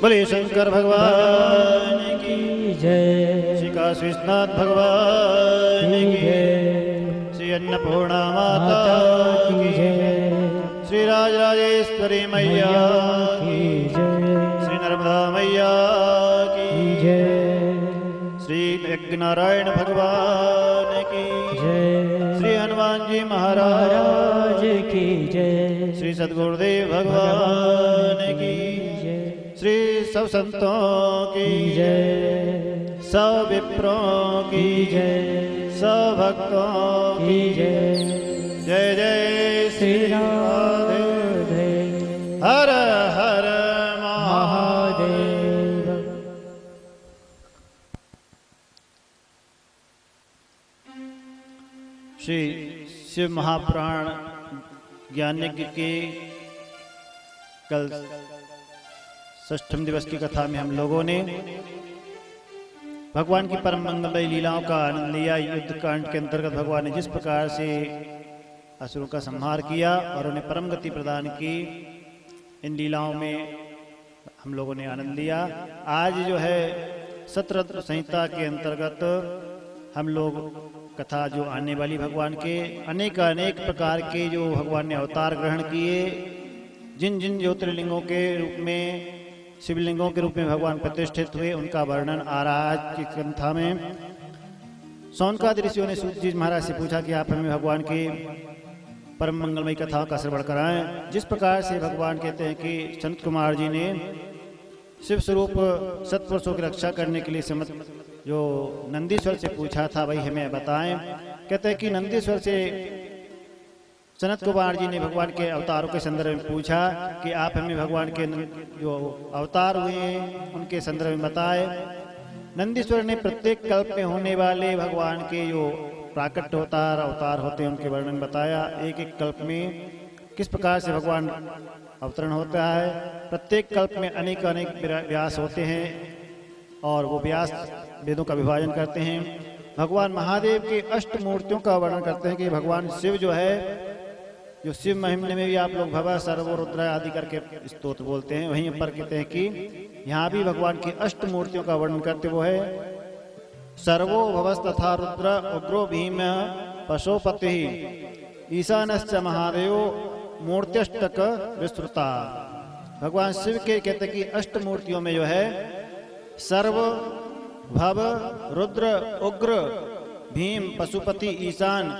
Speaker 6: बोले शंकर भगवान की
Speaker 7: जय
Speaker 6: श्री काशी विश्वनाथ भगवान की
Speaker 7: जय
Speaker 6: श्री अन्नपूर्णा माता
Speaker 7: माता की
Speaker 6: की
Speaker 7: जय
Speaker 6: श्री राजराजेश्वरी मैया
Speaker 7: की
Speaker 6: की
Speaker 7: जय
Speaker 6: श्री नर्मदा मैया
Speaker 7: की
Speaker 6: की
Speaker 7: जय
Speaker 6: श्री यज्ञनारायण भगवान की
Speaker 7: जय
Speaker 6: श्री हनुमान जी महाराज
Speaker 7: महाराज की जय
Speaker 6: श्री सद्गुरुदेव भगवान की
Speaker 7: जय
Speaker 6: श्री सब संतों की
Speaker 7: जय
Speaker 6: सब विप्रों की
Speaker 7: जय
Speaker 6: सब भक्तों
Speaker 7: की
Speaker 6: की
Speaker 7: जय
Speaker 6: जय जय
Speaker 7: श्री
Speaker 6: श्री
Speaker 7: राधे
Speaker 6: राधे हर हर महादेव।
Speaker 7: महादेव
Speaker 6: श्री शिव महापुराण ज्ञानयज्ञ के कल षष्ठम दिवस की कथा में हम लोगों ने भगवान की परम मंगलमयी लीलाओं का आनंद लिया। युद्ध कांड के अंतर्गत भगवान ने जिस प्रकार से असुरों का संहार किया और उन्हें परम गति प्रदान की, इन लीलाओं में हम लोगों ने आनंद लिया। आज जो है सतरत्न संहिता के अंतर्गत हम लोग कथा जो आने वाली भगवान के अनेक प्रकार के जो भगवान ने अवतार ग्रहण किए, जिन जिन ज्योतिर्लिंगों के रूप में शिवलिंगों के रूप में भगवान प्रतिष्ठित हुए, उनका वर्णन आ रहा है आज की कथा में। सौनकादि ऋषियों ने सूत जी महाराज से पूछा कि आप हमें भगवान की परम मंगलमयी कथाओं का श्रवण कराएं। जिस प्रकार से भगवान कहते हैं कि संत कुमार जी ने शिव स्वरूप सत्पुरुषों की रक्षा करने के लिए समत जो नंदीश्वर से पूछा था, वही हमें बताएं। कहते हैं कि नंदीश्वर से सनत कुमार जी ने भगवान के अवतारों के संदर्भ में पूछा कि आप हमें भगवान के जो अवतार हुए हैं उनके संदर्भ में बताए। नंदीश्वर ने प्रत्येक कल्प में होने वाले भगवान के जो प्राकट्य अवतार होते हैं उनके वर्णन बताया। एक एक कल्प में किस प्रकार से भगवान अवतरण होता है। प्रत्येक कल्प में अनेक व्यास होते हैं और वो व्यास वेदों का विभाजन करते हैं। भगवान महादेव के अष्ट मूर्तियों का वर्णन करते हैं कि भगवान शिव जो है, जो शिव महिमा में भी आप लोग भव सर्वो रुद्र आदि करके स्तोत्र बोलते हैं, वहीं पर कहते हैं कि यहाँ भी भगवान की अष्ट मूर्तियों का वर्णन करते वो है सर्वो भवस तथा रुद्र उग्रो भीम पशुपति ईशानश्च महादेव मूर्त्यष्टक विस्तृता। भगवान शिव के कहते कि अष्ट मूर्तियों में जो है सर्व भव रुद्र उग्र भीम पशुपति ईशान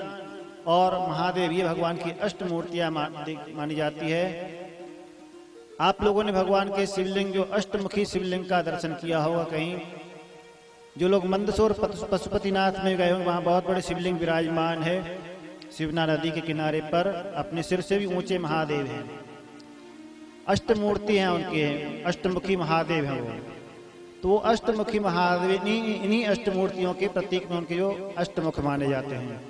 Speaker 6: और महादेव, ये भगवान की अष्ट मूर्तियां मानी जाती है। आप लोगों ने भगवान के शिवलिंग जो अष्टमुखी शिवलिंग का दर्शन किया होगा कहीं, जो लोग मंदसौर पशुपतिनाथ में गए हों, वहाँ बहुत बड़े शिवलिंग विराजमान है। शिवना नदी के किनारे पर अपने सिर से भी ऊंचे महादेव हैं। अष्टमूर्ति हैं उनके, अष्टमुखी महादेव हैं वो। तो वो अष्टमुखी महादेव इन्हीं अष्टमूर्तियों के प्रतीक में उनके जो अष्टमुख माने जाते हैं।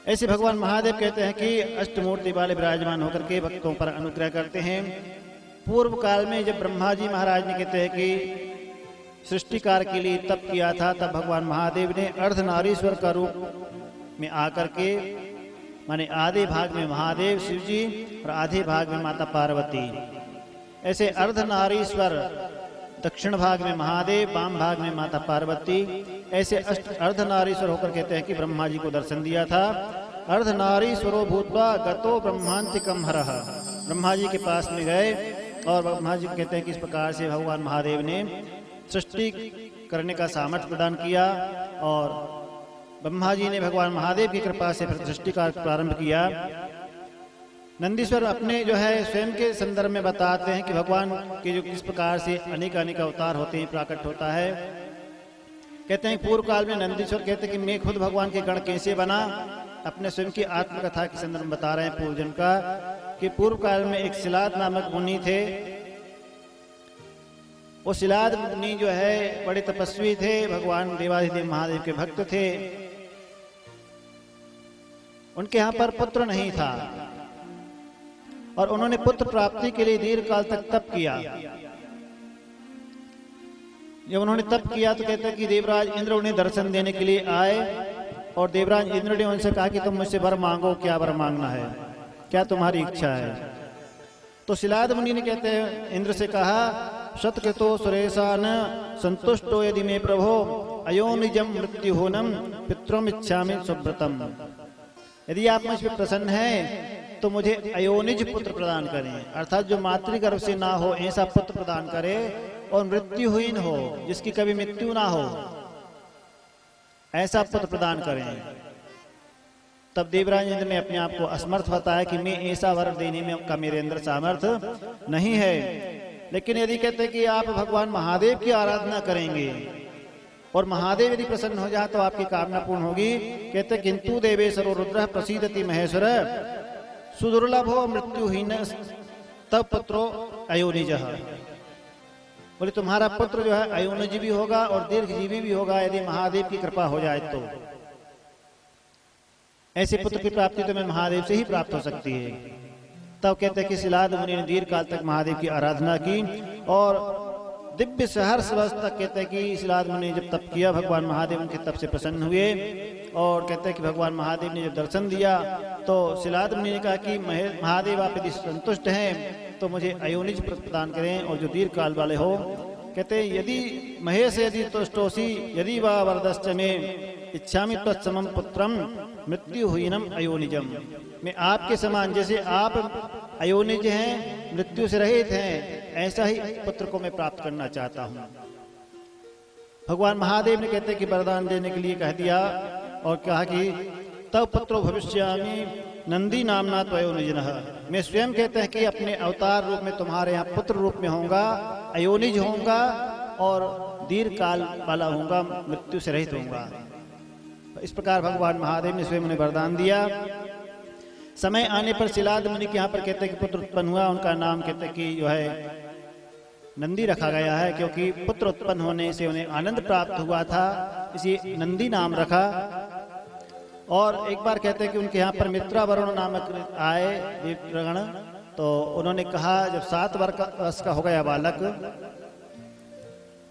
Speaker 6: ऐसे भगवान महादेव कहते हैं कि अष्टमूर्ति वाले विराजमान होकर के भक्तों पर अनुग्रह करते हैं। पूर्व काल में जब ब्रह्मा जी महाराज ने कहते हैं कि सृष्टि कार्य के लिए तप किया था, तब भगवान महादेव ने अर्धनारीश्वर का रूप में आकर के, माने आधे भाग में महादेव शिव जी और आधे भाग में माता पार्वती, ऐसे अर्धनारीश्वर, दक्षिण भाग में महादेव, वाम भाग में माता पार्वती, ऐसे अर्धनारीश्वर होकर कहते हैं कि ब्रह्मा जी को दर्शन दिया था। अर्धनारीश्वरो भूत्वा गतो ब्रह्मांतिकम हरः, ब्रह्मा जी के पास में गए और ब्रह्मा जी कहते हैं कि इस प्रकार से भगवान महादेव ने सृष्टि करने का सामर्थ्य प्रदान किया और ब्रह्मा जी ने भगवान महादेव की कृपा से सृष्टि कार्य प्रारंभ किया। नंदीश्वर अपने जो है स्वयं के संदर्भ में बताते हैं कि भगवान के जो किस प्रकार से अनेक अनेक अवतार होते हैं, प्रकट होता है। कहते हैं पूर्व काल में नंदीश्वर कहते हैं कि मैं खुद भगवान के गण कैसे बना, अपने स्वयं की आत्मकथा के संदर्भ में बता रहे हैं पूर्वजन का, कि पूर्व काल में एक सिलाद नामक मुनि थे। वो सिलाद मुनि जो है बड़े तपस्वी थे, भगवान देवाधिदेव महादेव के भक्त थे। उनके यहाँ पर पुत्र नहीं था और उन्होंने पुत्र प्राप्ति के लिए दीर्घ काल तक तप किया। जब उन्होंने तप किया तो कहते हैं कि देवराज इंद्र उन्हें दर्शन देने के लिए आए और देवराज इंद्र ने उनसे कहा कि तुम मुझसे वर मांगो, क्या वर मांगना है, क्या तुम्हारी इच्छा है। तो सिलाद मुनि ने कहते हैं इंद्र से कहा, शतकृतो सुरेशान संतुष्टो यदि मे प्रभो अयोनिजम मृत्यु होनम पितरम इच्छामि सुव्रतम। यदि आप मुझ पर प्रसन्न हैं तो मुझे अयोनिज पुत्र प्रदान करें, अर्थात जो मातृगर्भ से ना हो ऐसा पुत्र प्रदान करे और मृत्युहीन हो, जिसकी कभी मृत्यु ना हो, ऐसा पुत्र प्रदान करें। तब देवराज इंद्र ने अपने आप को असमर्थ बताया कि मैं ऐसा वर देने में का मेरे अंदर सामर्थ्य नहीं है। लेकिन यदि कहते कि आप भगवान महादेव की आराधना करेंगे और महादेव यदि प्रसन्न हो जाए तो आपकी कामना पूर्ण होगी। कहते किंतु देवेश्वरो रुद्र प्रसीदति महेश्वर सुदुर्लभो मृत्युहीन तब पुत्रो अयोनिजः। बोले तुम्हारा पुत्र जो है अयोनिज भी होगा और दीर्घजीवी भी होगा यदि महादेव की कृपा हो जाए तो। ऐसे पुत्र की प्राप्ति तो मैं महादेव से ही प्राप्त हो सकती है। तब कहते हैं कि सिलाद मुनि ने दीर्घ काल तक महादेव की आराधना की और दिव्य सहर्ष वर्ष तक कहते हैं कि सिलाद मुनि ने जब तप किया भगवान महादेव उनके तप से प्रसन्न हुए और कहते हैं कि भगवान महादेव ने जब दर्शन दिया तो सिलाद मुनि ने कहा कि महादेव आप यदि संतुष्ट हैं तो मुझे अयोनिज प्रदान करें और जो दीर्घ काल वाले हो। कहते हैं यदि महेश यदि तुष्टोसी यदि वा वरदश्च में इच्छामि तत्समम पुत्रम मृत्युहीनम अयोनिजम। मैं आपके समान, जैसे आप अयोनिज हैं, मृत्यु से रहित हैं, ऐसा ही पुत्र को मैं प्राप्त करना चाहता हूँ। भगवान महादेव ने कहते हैं कि वरदान देने के लिए कह दिया और कहा कि तब पुत्रो भविष्यामि नंदी नामना त्वयोनिजनः। मैं स्वयं कहते हैं कि अपने अवतार रूप में तुम्हारे यहाँ पुत्र रूप में होऊंगा, अयोनिज होऊंगा और दीर्घ काल वाला होऊंगा, मृत्यु से रहित होऊंगा। इस प्रकार भगवान महादेव ने स्वयं उन्हें वरदान दिया। समय आने पर सिलाद मुनि के यहाँ पर कहते हैं कि पुत्र उत्पन्न हुआ, उनका नाम कहते हैं कि जो है नंदी रखा गया है, क्योंकि पुत्र उत्पन्न होने से उन्हें आनंद प्राप्त हुआ था, इसी नंदी नाम रखा। और एक बार कहते हैं कि उनके यहाँ पर मित्रा वरुण नामक आए देवगण, तो उन्होंने कहा जब 7 वर्ष का हो गया बालक,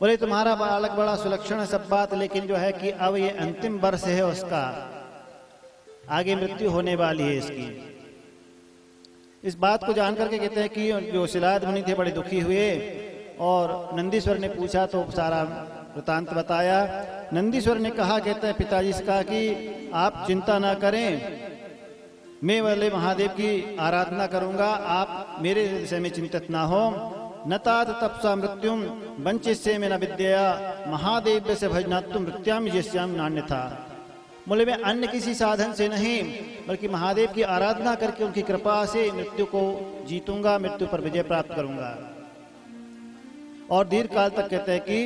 Speaker 6: बोले तुम्हारा बालक बड़ा सुलक्षण है सब बात, लेकिन जो है कि अब ये अंतिम वर्ष है उसका, आगे मृत्यु होने वाली है इसकी। इस बात को जानकर के कहते हैं कि जो सिलाद मुनि थे बड़े दुखी हुए और नंदीश्वर ने पूछा तो सारा वृतांत बताया। नंदीश्वर ने कहा, कहते हैं पिताजी से कहा कि आप चिंता ना करें, मैं वाले महादेव की आराधना करूंगा, आप मेरे विषय में चिंतित ना हो। न तात तपसा मृत्युम वंचिष्ये में न विद्या महादेव से भजनात्म मृत्याम यस्याम नान्य था। बोले मैं अन्य किसी साधन से नहीं बल्कि महादेव की आराधना करके उनकी कृपा से मृत्यु को जीतूंगा, मृत्यु पर विजय प्राप्त करूंगा। और दीर्घ काल तक कहते हैं कि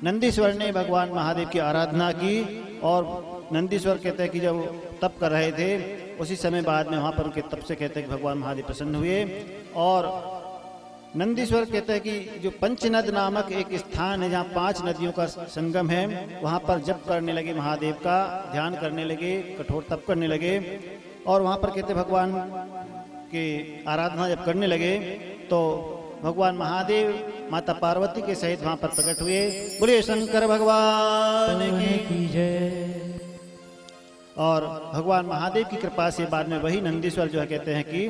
Speaker 6: नंदीश्वर ने भगवान महादेव की आराधना की और नंदीश्वर कहते हैं कि जब तप कर रहे थे उसी समय बाद में वहाँ पर उनके तप से कहते हैं कि भगवान महादेव प्रसन्न हुए। और नंदीश्वर कहते हैं कि जो पंचनद नामक एक स्थान है जहाँ 5 नदियों का संगम है, वहाँ पर जप करने लगे, महादेव का ध्यान करने लगे, कठोर तप करने लगे। और वहाँ पर कहते भगवान की आराधना जब करने लगे तो भगवान महादेव माता पार्वती के सहित वहाँ पर प्रकट हुए। बोलिए शंकर भगवान की
Speaker 7: जय।
Speaker 6: और भगवान महादेव की कृपा से बाद में वही नंदीश्वर जो है कहते हैं कि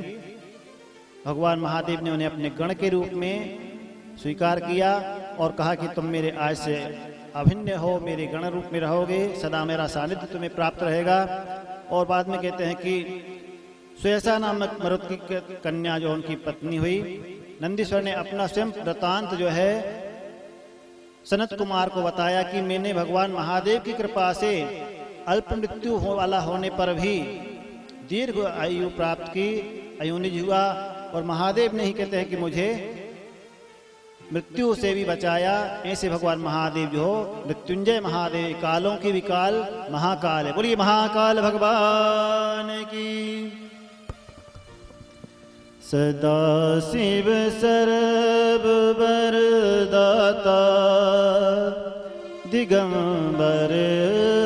Speaker 6: भगवान महादेव ने उन्हें अपने गण के रूप में स्वीकार किया और कहा कि तुम मेरे आज से अभिन्न हो, मेरे गण रूप में रहोगे, सदा मेरा सानिध्य तुम्हें प्राप्त रहेगा। और बाद में कहते हैं कि सुयसा नामक मरुत की कन्या जो उनकी पत्नी हुई, नंदीश्वर ने अपना स्वयं वृतांत जो है सनत कुमार को बताया कि मैंने भगवान महादेव की कृपा से अल्प मृत्यु वाला होने पर भी दीर्घ आयु प्राप्त की, अयोनिज हुआ। और महादेव ने ही कहते हैं कि मुझे मृत्यु से भी बचाया। ऐसे भगवान महादेव जो हो मृत्युंजय महादेव, कालों के विकाल महाकाल है। बोलिए महाकाल भगवान की। सदा शिव सर्व वरदाता दिगंबर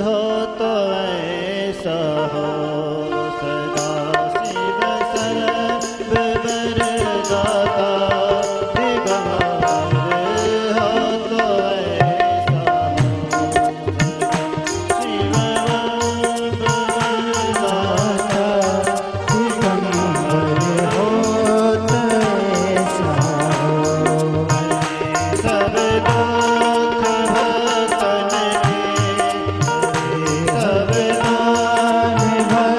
Speaker 6: हो तो ऐसा हो। सदा शिव सर्व वरदाता दिगंबर हो तो ऐसा हो। शिव वरदाता दिगंबर हो तो ऐसा हो। सब दुख भक्तन के सब दान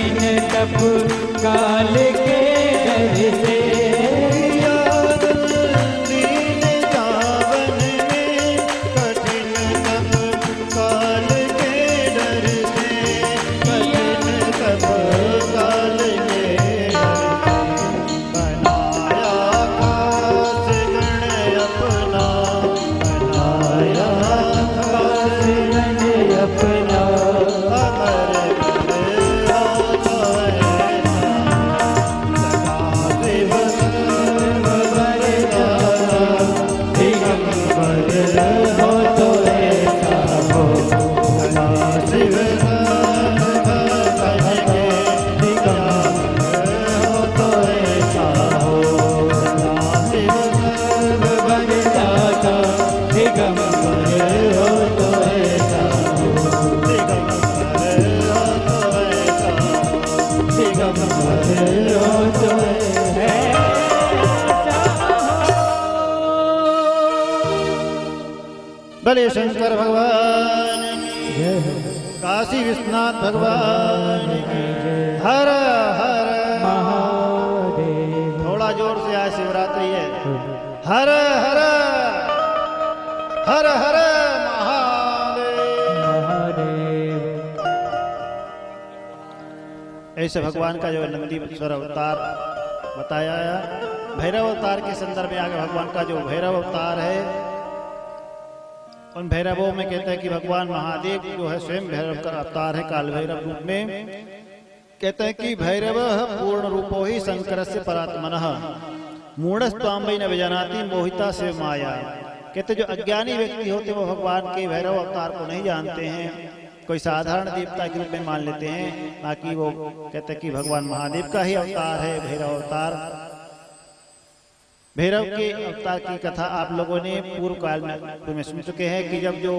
Speaker 7: कठिन तप काल के डर से
Speaker 6: दीन जावन में कठिन तप काल के डर से कठिन तप काल के डर से बनाया खास गण अपना बनाया
Speaker 7: खास गण अपना
Speaker 6: अमर
Speaker 7: हो तो ऐसा हो
Speaker 6: भले शंकर भगवान काशी विश्वनाथ भगवान हर हर
Speaker 7: महादेव
Speaker 6: थोड़ा जोर से आज शिवरात्रि है हर हर हर हर महादेव
Speaker 7: महादेव
Speaker 6: ऐसे भगवान का जो नंदीश्वर अवतार बताया है भैरव अवतार के संदर्भ में आगे भगवान का जो भैरव अवतार है उन भैरवों में कहते हैं कि भगवान महादेव जो है स्वयं भैरव का अवतार है काल भैरव रूप में कहते हैं कि भैरव पूर्ण रूपो ही शंकर से परात्मनः मूढ़स्त्वाम्बई न विजानाति मोहिता से माया कहते जो अज्ञानी व्यक्ति होते वो भगवान के भैरव अवतार को नहीं जानते हैं कोई साधारण देवता के रूप में मान लेते हैं बाकी वो कहते हैं कि भगवान महादेव का ही अवतार है भैरव अवतार भैरव के अवतार की कथा आप लोगों ने पूर्व काल में सुन चुके हैं कि जब जो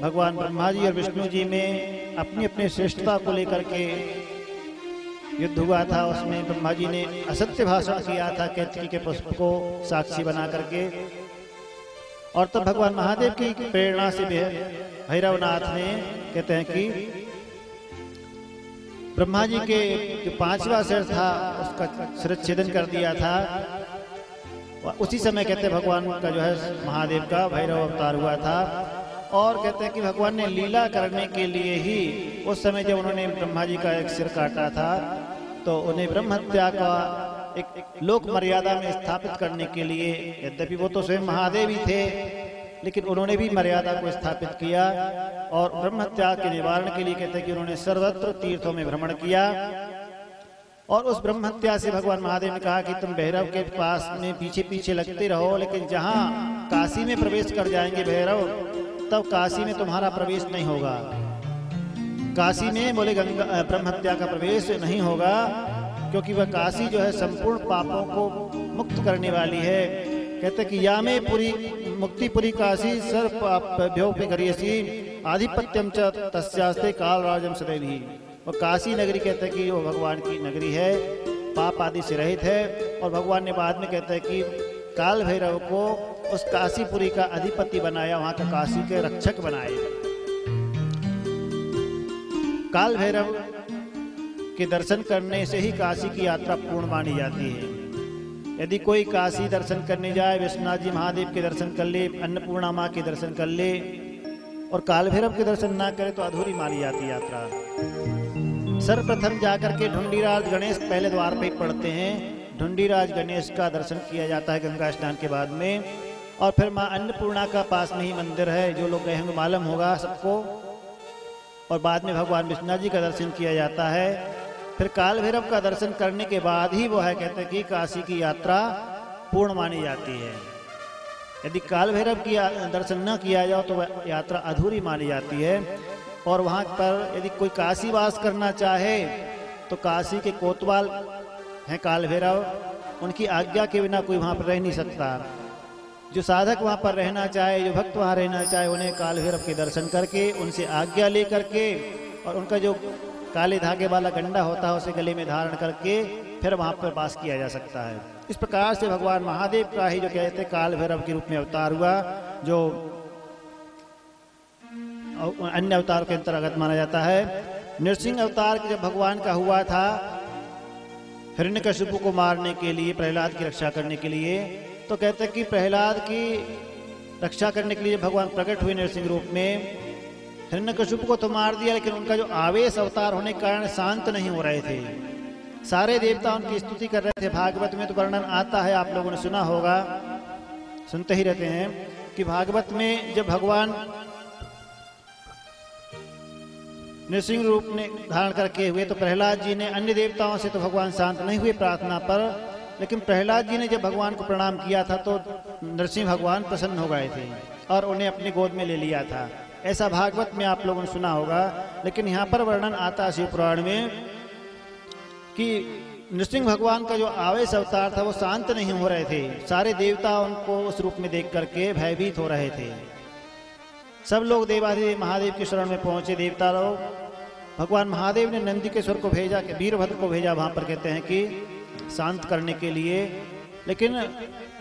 Speaker 6: भगवान ब्रह्मा जी और विष्णु जी में अपनी अपनी श्रेष्ठता को लेकर के युद्ध हुआ था उसमें ब्रह्मा जी ने असत्य भाषण किया था केतकी के पुष्प को साक्षी बना करके और तब भगवान महादेव की प्रेरणा से भैरवनाथ ने कहते हैं कि ब्रह्मा जी के जो 5वां सिर था उसका शिरच्छेदन कर दिया था उसी समय कहते हैं भगवान का जो है महादेव का भैरव अवतार हुआ था और कहते हैं कि भगवान ने लीला करने के लिए ही उस समय जब उन्होंने ब्रह्मा जी का एक सिर काटा था तो उन्हें ब्रह्म हत्या का एक लोक मर्यादा में स्थापित करने के लिए यद्यपि वो तो स्वयं महादेव ही थे लेकिन उन्होंने भी मर्यादा को स्थापित किया और ब्रह्म हत्या के निवारण के लिए कहते हैं कि उन्होंने सर्वत्र तीर्थों में भ्रमण किया और उस ब्रह्म हत्या से भगवान महादेव ने कहा कि तुम भैरव के पास में पीछे पीछे लगते रहो लेकिन जहां काशी में प्रवेश कर जाएंगे भैरव तब काशी में तुम्हारा प्रवेश नहीं होगा काशी में बोले गंगा ब्रह्म हत्या का प्रवेश नहीं होगा क्योंकि वह काशी जो है संपूर्ण पापों को मुक्त करने वाली है कहते कि या में पूरी मुक्तिपुरी काशी सर्व पापभ्यो पे करियसी आधिपत्यम च तस्यास्ते काल राजम सदैवी और काशी नगरी कहते हैं कि वो भगवान की नगरी है पाप आदि से रहित है और भगवान ने बाद में कहते हैं कि काल भैरव को उस काशीपुरी का अधिपति बनाया वहां का काशी के रक्षक बनाए काल भैरव के दर्शन करने से ही काशी की यात्रा पूर्ण मानी जाती है यदि कोई काशी दर्शन करने जाए विश्वनाथ जी महादेव के दर्शन कर ले अन्नपूर्णा माँ के दर्शन कर ले और काल भैरव के दर्शन ना करे तो अधूरी मानी जाती यात्रा सर्वप्रथम जाकर के ढूंढीराज गणेश पहले द्वार पे पड़ते हैं ढूंढीराज गणेश का दर्शन किया जाता है गंगा स्नान के बाद में और फिर माँ अन्नपूर्णा का पास में ही मंदिर है जो लोग गए होंगे मालूम होगा सबको और बाद में भगवान विष्णु जी का दर्शन किया जाता है फिर काल भैरव का दर्शन करने के बाद ही वो है कहते हैं कि काशी की यात्रा पूर्ण मानी जाती है यदि काल भैरव की दर्शन न किया जाओ तो वह यात्रा अधूरी मानी जाती है और वहाँ पर यदि कोई काशी वास करना चाहे तो काशी के कोतवाल हैं काल भैरव उनकी आज्ञा के बिना कोई वहाँ पर रह नहीं सकता जो साधक वहाँ पर रहना चाहे जो भक्त वहाँ रहना चाहे उन्हें काल भैरव के दर्शन करके उनसे आज्ञा ले करके और उनका जो काले धागे वाला गंडा होता है उसे गले में धारण करके फिर वहाँ पर वास किया जा सकता है इस प्रकार से भगवान महादेव का ही जो कहते हैं काल भैरव के रूप में अवतार हुआ जो अन्य अवतार के अंतर्गत माना जाता है नृसिंह अवतार जब भगवान का हुआ था हिरण्यकशिपु को मारने के लिए, प्रहलाद की रक्षा करने के लिए, तो कहते हैं कि प्रहलाद की रक्षा करने के लिए भगवान प्रकट हुए नृसिंह रूप में। हिरण्यकशिपु को तो मार दिया, लेकिन उनका जो आवेश अवतार होने के कारण शांत नहीं हो रहे थे। सारे देवता उनकी स्तुति कर रहे थे। भागवत में तो वर्णन आता है, आप लोगों ने सुना होगा, सुनते ही रहते हैं कि भागवत में जब भगवान नृसिंह रूप ने धारण करके हुए तो प्रहलाद जी ने, अन्य देवताओं से तो भगवान शांत नहीं हुए प्रार्थना पर, लेकिन प्रहलाद जी ने जब भगवान को प्रणाम किया था तो नृसिंह भगवान प्रसन्न हो गए थे और उन्हें अपनी गोद में ले लिया था। ऐसा भागवत में आप लोगों ने सुना होगा। लेकिन यहाँ पर वर्णन आता है शिव पुराण में कि नृसिंह भगवान का जो आवेश अवतार था वो शांत नहीं हो रहे थे। सारे देवता उनको उस रूप में देख करके भयभीत हो रहे थे। सब लोग देवाधिदेव महादेव के शरण में पहुंचे। देवता लोग, भगवान महादेव ने नंदिकेश्वर को भेजा, वीरभद्र को भेजा वहां पर, कहते हैं कि शांत करने के लिए। लेकिन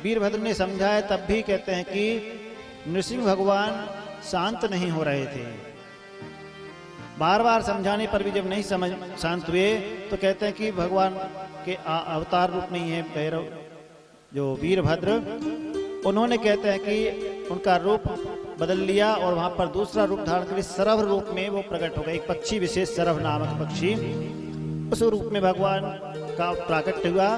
Speaker 6: वीरभद्र ने समझाया, तब भी कहते हैं कि नृसिंह भगवान शांत नहीं हो रहे थे। बार बार समझाने पर भी जब नहीं शांत हुए तो कहते हैं कि भगवान के अवतार रूप में ही है भैरव, जो वीरभद्र, उन्होंने कहते हैं कि उनका रूप बदल लिया और वहां पर दूसरा रूप धारण करके सरभ रूप में वो प्रकट हो गए। एक पक्षी विशेष, सरभ नामक पक्षी, उस रूप में भगवान का प्रकट हुआ,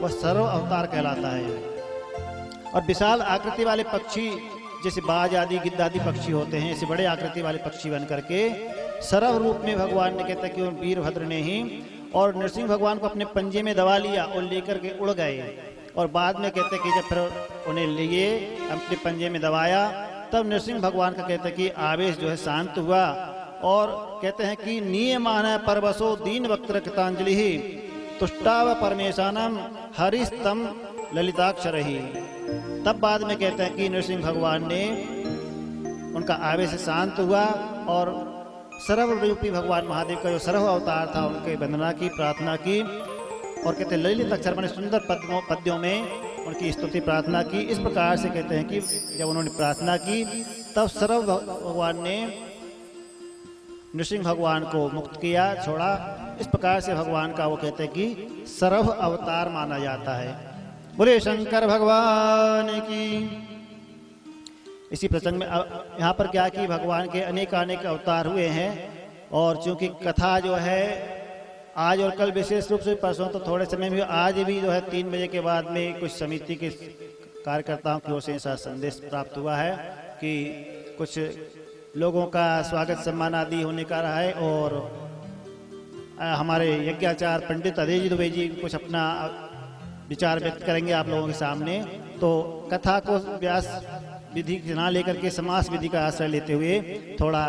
Speaker 6: वह सरभ अवतार कहलाता है। और विशाल आकृति वाले पक्षी जैसे बाज आदि, गिद्ध आदि पक्षी होते हैं, ऐसे बड़े आकृति वाले पक्षी बन करके सरभ रूप में भगवान ने, कहते हैं कि वीरभद्र ने ही, और नृसिंह भगवान को अपने पंजे में दबा लिया और लेकर के उड़ गए। और बाद में कहते हैं कि जब फिर उन्हें लिए अपने पंजे में दबाया, तब नृसिंह भगवान का कहते हैं कि आवेश जो है शांत हुआ। और कहते हैं कि नियमान परवशो दीन वक्त्र कृतांजलि ही तुष्टाव परमेशानम हरिस्तम ललिताक्षर ही। तब बाद में कहते हैं कि नृसिंह भगवान ने, उनका आवेश शांत हुआ और सरभ रूपी भगवान महादेव का जो सरभ अवतार था उनके वंदना की, प्रार्थना की। और कहते हैं ललित अक्षर माने सुंदर पद्यों में उनकी स्तुति प्रार्थना की। इस प्रकार से कहते हैं कि जब उन्होंने प्रार्थना की तब सरभ भगवान ने नृसिंह भगवान को मुक्त किया, छोड़ा। इस प्रकार से भगवान का वो कहते हैं कि सरभ अवतार माना जाता है। बोले शंकर भगवान की। इसी प्रसंग में यहाँ पर क्या कि भगवान के अनेक अवतार हुए हैं। और चूंकि कथा जो है आज और कल विशेष रूप से, परसों तो थोड़े समय में, आज भी जो है 3 बजे के बाद में कुछ समिति के कार्यकर्ताओं की ओर से ऐसा संदेश प्राप्त हुआ है कि कुछ लोगों का स्वागत सम्मान आदि होने का रहा है। और हमारे यज्ञाचार्य पंडित अजय जी दुबे जी कुछ अपना विचार व्यक्त करेंगे आप लोगों के सामने। तो कथा को व्यास विधि ना लेकर के समास विधि का आश्रय लेते हुए थोड़ा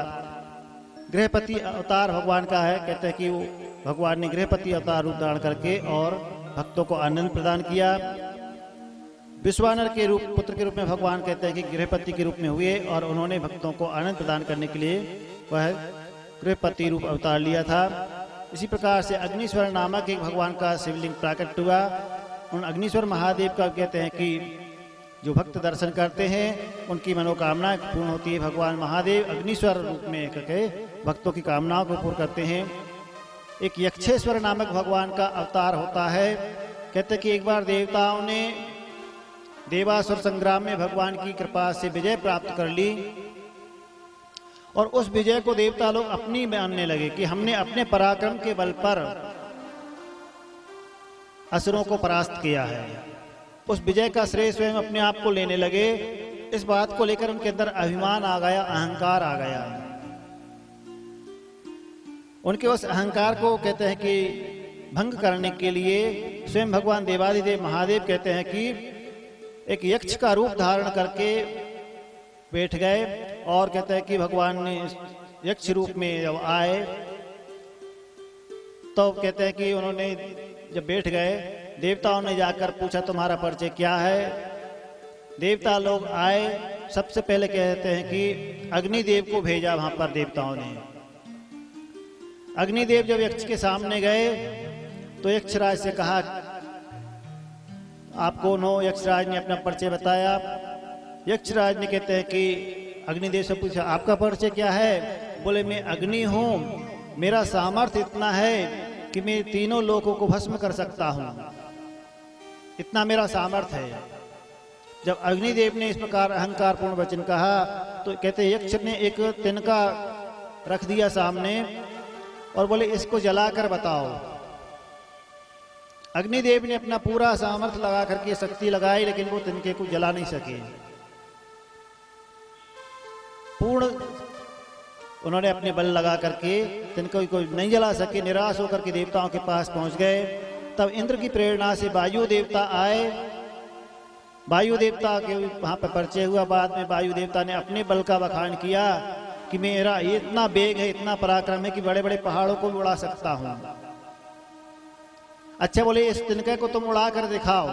Speaker 6: गृहपति अवतार भगवान का है। कहते हैं कि वो भगवान ने गृहपति अवतार रूप धारण करके और भक्तों को आनंद प्रदान किया। विश्वानर के रूप, पुत्र के रूप में भगवान कहते हैं कि गृहपति के रूप में हुए और उन्होंने भक्तों को आनंद प्रदान करने के लिए वह गृहपति रूप अवतार लिया था। इसी प्रकार से अग्निश्वर नामक एक भगवान का शिवलिंग प्रकट हुआ। उन अग्निश्वर महादेव का कहते हैं कि जो भक्त दर्शन करते हैं उनकी मनोकामना पूर्ण होती है। भगवान महादेव अग्निश्वर रूप में करके भक्तों की कामनाओं को पूर्ण करते हैं। एक यक्षेश्वर नामक भगवान का अवतार होता है। कहते हैं कि एक बार देवताओं ने देवासुर संग्राम में भगवान की कृपा से विजय प्राप्त कर ली और उस विजय को देवता लोग अपनी मानने लगे कि हमने अपने पराक्रम के बल पर असुरों को परास्त किया है। उस विजय का श्रेय स्वयं अपने आप को लेने लगे। इस बात को लेकर उनके अंदर अभिमान आ गया, अहंकार आ गया। उनके उस अहंकार को कहते हैं कि भंग करने के लिए स्वयं भगवान देवाधिदेव महादेव कहते हैं कि एक यक्ष का रूप धारण करके बैठ गए। और कहते हैं कि भगवान ने यक्ष रूप में जब आए तो कहते हैं कि उन्होंने जब बैठ गए, देवताओं ने जाकर पूछा तुम्हारा परिचय क्या है। देवता लोग आए, सबसे पहले कहते हैं कि अग्निदेव को भेजा वहां पर देवताओं ने। अग्निदेव जब यक्ष के सामने गए तो यक्षराज से कहा आप कौन हो। यक्षराज ने अपना परिचय बताया। यक्षराज ने कहते हैं कि अग्निदेव से पूछा आपका परिचय क्या है। बोले मैं अग्नि हूँ मेरा सामर्थ्य इतना है कि मैं तीनों लोकों को भस्म कर सकता हूं, इतना मेरा सामर्थ्य है। जब अग्निदेव ने इस प्रकार अहंकारपूर्ण वचन कहा तो कहते यक्ष ने एक तिनका रख दिया सामने और बोले इसको जलाकर बताओ। अग्निदेव ने अपना पूरा सामर्थ्य लगा करके शक्ति लगाई, लेकिन वो तिनके को जला नहीं सके। पूर्ण उन्होंने अपने बल लगा करके तिनके को नहीं जला सके, निराश होकर के देवताओं के पास पहुंच गए। तब इंद्र की प्रेरणा से वायु देवता आए। वायु देवता के वहां पर परिचय हुआ। बाद में वायु देवता ने अपने बल का बखान किया कि मेरा ये इतना वेग है, इतना पराक्रम है कि बड़े बड़े पहाड़ों को भी उड़ा सकता हूं। अच्छा बोले इस तिनके को तुम उड़ा कर दिखाओ।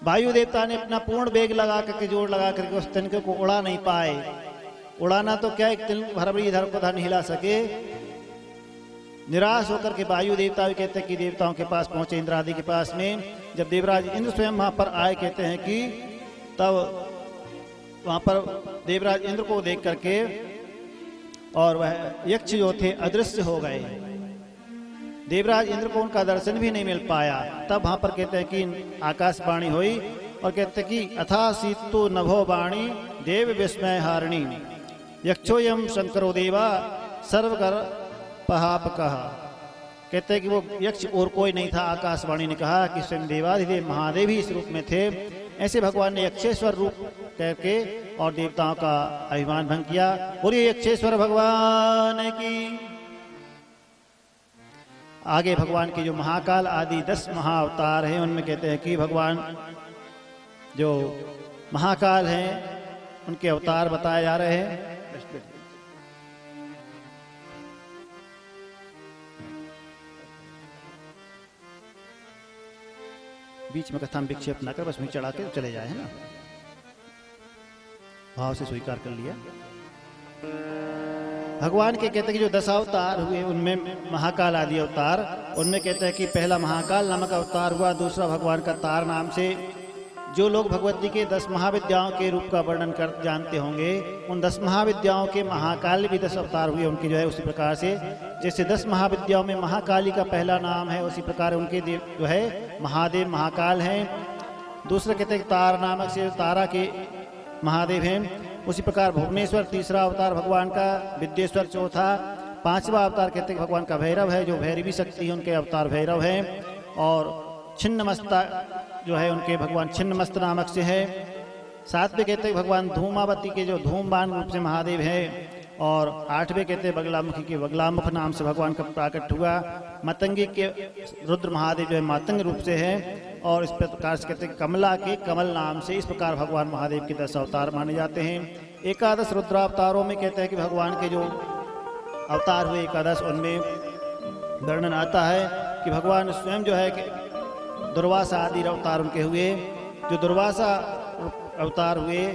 Speaker 6: वायु देवता ने अपना पूर्ण वेग लगा करके, जोर लगा करके उस तिनके को उड़ा नहीं पाए। उड़ाना तो क्या, एक तिल भर भी इधर उधर नहीं हिला सके। निराश होकर के वायु देवता भी कहते हैं कि देवताओं के पास पहुंचे, इंद्र आदि के पास में। जब देवराज इंद्र स्वयं वहां पर आए, कहते हैं कि तब वहां पर देवराज इंद्र को देख करके और वह यक्ष जो थे अदृश्य हो गए। देवराज इंद्र को उनका दर्शन भी नहीं मिल पाया। तब वहां पर कहते हैं कि आकाशवाणी हुई और कहते हैं कि अथा सीतो नभो वाणी देव विस्मय हारिणी यक्षोयम शंकरो देवा सर्वकर पहाप कहा। कहते हैं कि वो यक्ष और कोई नहीं था। आकाशवाणी ने कहा कि स्वयं देवाधिदेव महादेव ही इस रूप में थे। ऐसे भगवान ने यक्षेश्वर रूप करके और देवताओं का अभिमान भंग किया। बोलिए यक्षेश्वर भगवान की। आगे भगवान के जो महाकाल आदि 10 महाअवतार हैं, उनमें कहते हैं कि भगवान जो महाकाल हैं उनके अवतार बताए जा रहे हैं। बीच में कथा में विक्षेप न कर, बस वहीं चढ़ा के चले जाए, है ना। भाव से स्वीकार कर लिया। भगवान के कहते हैं कि जो 10 अवतार हुए उनमें महाकाल आदि अवतार, उनमें कहते हैं कि पहला महाकाल नामक अवतार हुआ। दूसरा भगवान का तार नाम से, जो लोग भगवती के 10 महाविद्याओं के रूप का वर्णन कर जानते होंगे, उन 10 महाविद्याओं के महाकाल भी 10 अवतार हुए उनके जो है। उसी प्रकार से जैसे 10 महाविद्याओं में महाकाली का पहला नाम है, उसी प्रकार उनके देव जो है महादेव महाकाल हैं। दूसरा कहते हैं तार नामक से तारा के महादेव हैं। उसी प्रकार भुवनेश्वर तीसरा अवतार भगवान का, विद्येश्वर चौथा, 5वां अवतार कहते हैं भगवान का भैरव है, जो भैरवी शक्ति है, उनके अवतार भैरव हैं। और छिन्नमस्ता जो है उनके भगवान छिन्नमस्त नामक से है। 7वें कहते हैं भगवान धूमावती के जो धूमबान रूप से महादेव है। और 8वें कहते हैं बगलामुखी के बगलामुख नाम से भगवान का प्राकट हुआ। मतंगी के रुद्र महादेव जो है मातंग रूप से है। और इस प्रकार से कहते हैं कमला के कमल नाम से। इस प्रकार भगवान महादेव के 10 अवतार माने जाते हैं। 11 रुद्रावतारों में कहते हैं कि भगवान के जो अवतार हुए 11, उनमें वर्णन आता है कि भगवान स्वयं जो है कि दुर्वासा आदि अवतार उनके हुए। जो दुर्वासा अवतार हुए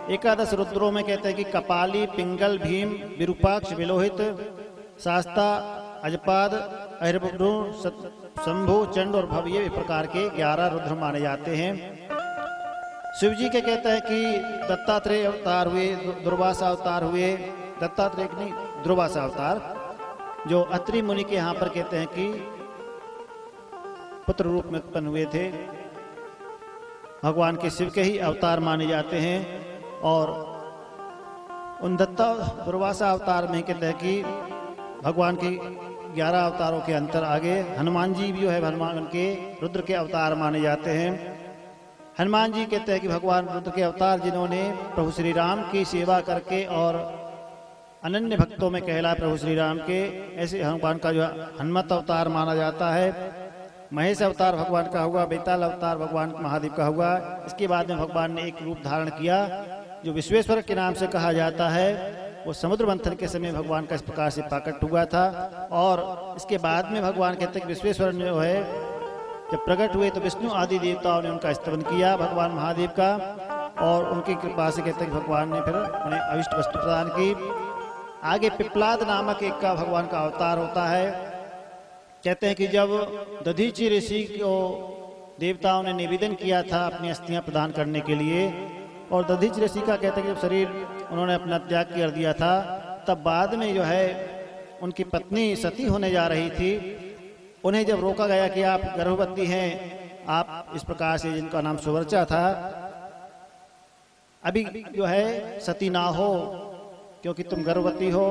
Speaker 6: 11 रुद्रों में कहते हैं कि कपाली, पिंगल, भीम, विरूपाक्ष, विलोहित, शास्ता, अजपाद, अहिर्भु, शंभु, चंड और भव, ये प्रकार के 11 रुद्र माने जाते हैं। शिव जी के कहते हैं कि दत्तात्रेय अवतार हुए, दुर्वासा अवतार हुए। दत्तात्रेय नहीं, दुर्वासा अवतार जो अत्रि मुनि के यहाँ पर कहते हैं कि पुत्र रूप में उत्पन्न हुए थे, भगवान के शिव के ही अवतार माने जाते हैं। और उन दुर्वासा अवतार में कहते हैं कि भगवान के 11 अवतारों के अंतर आगे हनुमान जी भी जो है भगवान के रुद्र के अवतार माने जाते हैं। हनुमान जी कहते हैं कि भगवान रुद्र के अवतार जिन्होंने प्रभु श्री राम की सेवा करके और अनन्य भक्तों में कहला प्रभु श्री राम के, ऐसे भगवान का जो हनुमत अवतार माना जाता है। महेश अवतार भगवान का हुआ। बेताल अवतार भगवान महादेव का हुआ। इसके बाद में भगवान ने एक रूप धारण किया जो विश्वेश्वर के नाम से कहा जाता है। वो समुद्र मंथन के समय भगवान का इस प्रकार से प्रकट हुआ था। और इसके बाद में भगवान कहते हैं कि विश्वेश्वर ने जो है जब प्रकट हुए तो विष्णु आदि देवताओं ने उनका स्तवन किया भगवान महादेव का। और उनकी कृपा से कहते हैं कि भगवान ने फिर उन्हें अविष्ट वस्तु प्रदान की। आगे पिपलाद नामक एक का भगवान का अवतार होता है। कहते हैं कि जब दधीचि ऋषि को देवताओं ने निवेदन किया था अपनी अस्थियां प्रदान करने के लिए, और दधीचि ऋषि का कहते हैं कि जब शरीर उन्होंने अपना त्याग कर दिया था, तब बाद में जो है उनकी पत्नी सती होने जा रही थी, उन्हें जब रोका गया कि आप गर्भवती हैं, आप इस प्रकार से, जिनका नाम सुवर्चा था, अभी जो है सती ना हो क्योंकि तुम गर्भवती हो।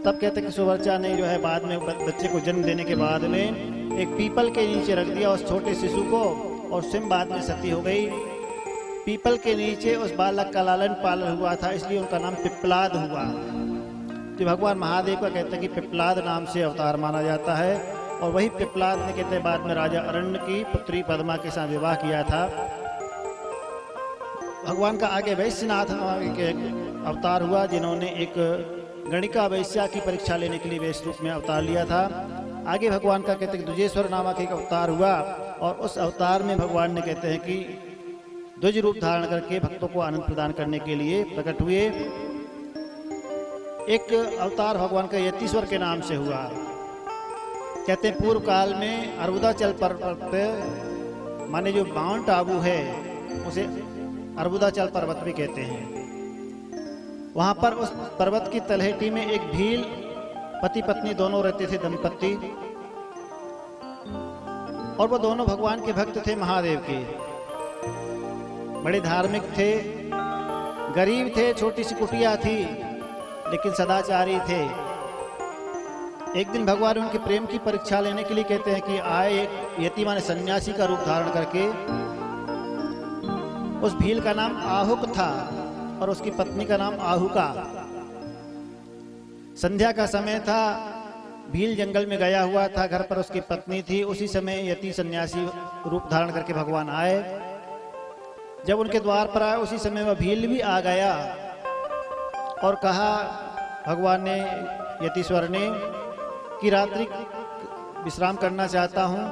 Speaker 6: तब कहते कि सुवर्चा ने जो है बाद में बच्चे को जन्म देने के बाद में एक पीपल के नीचे रख दिया उस छोटे शिशु को, और स्वयं बाद में सती हो गई। पीपल के नीचे उस बालक का लालन पालन हुआ था, इसलिए उनका नाम पिप्पलाद हुआ। जो भगवान महादेव का कहते हैं कि पिप्पलाद नाम से अवतार माना जाता है, और वही पिप्पलाद ने कहते बाद में राजा अरण्य की पुत्री पद्मा के साथ विवाह किया था। भगवान का आगे वैश्यनाथ के अवतार हुआ, जिन्होंने एक गणिका वैश्या की परीक्षा लेने के लिए वैश्य रूप में अवतार लिया था। आगे भगवान का कहते हैं द्विजेश्वर नामक एक अवतार हुआ, और उस अवतार में भगवान ने कहते हैं कि द्विज रूप धारण करके भक्तों को आनंद प्रदान करने के लिए प्रकट हुए। एक अवतार भगवान का यतीश्वर के नाम से हुआ। कहते हैं पूर्व काल में अर्बुदाचल पर्वत पे, माने जो माउंट आबू है उसे अर्बुदाचल पर्वत भी कहते हैं। वहां पर उस पर्वत की तलहटी में एक भील पति पत्नी दोनों रहते थे, दंपत्ति, और वो दोनों भगवान के भक्त थे, महादेव के। बड़े धार्मिक थे, गरीब थे, छोटी सी कुटिया थी, लेकिन सदाचारी थे। एक दिन भगवान उनके प्रेम की परीक्षा लेने के लिए कहते हैं कि आए एक यति माने सन्यासी का रूप धारण करके। उस भील का नाम आहुक था और उसकी पत्नी का नाम आहुका। संध्या का समय था, भील जंगल में गया हुआ था, घर पर उसकी पत्नी थी। उसी समय यति सन्यासी रूप धारण करके भगवान आए। जब उनके द्वार पर आए उसी समय वह भील भी आ गया और कहा भगवान ने, यतीश्वर ने, कि रात्रि विश्राम करना चाहता हूँ,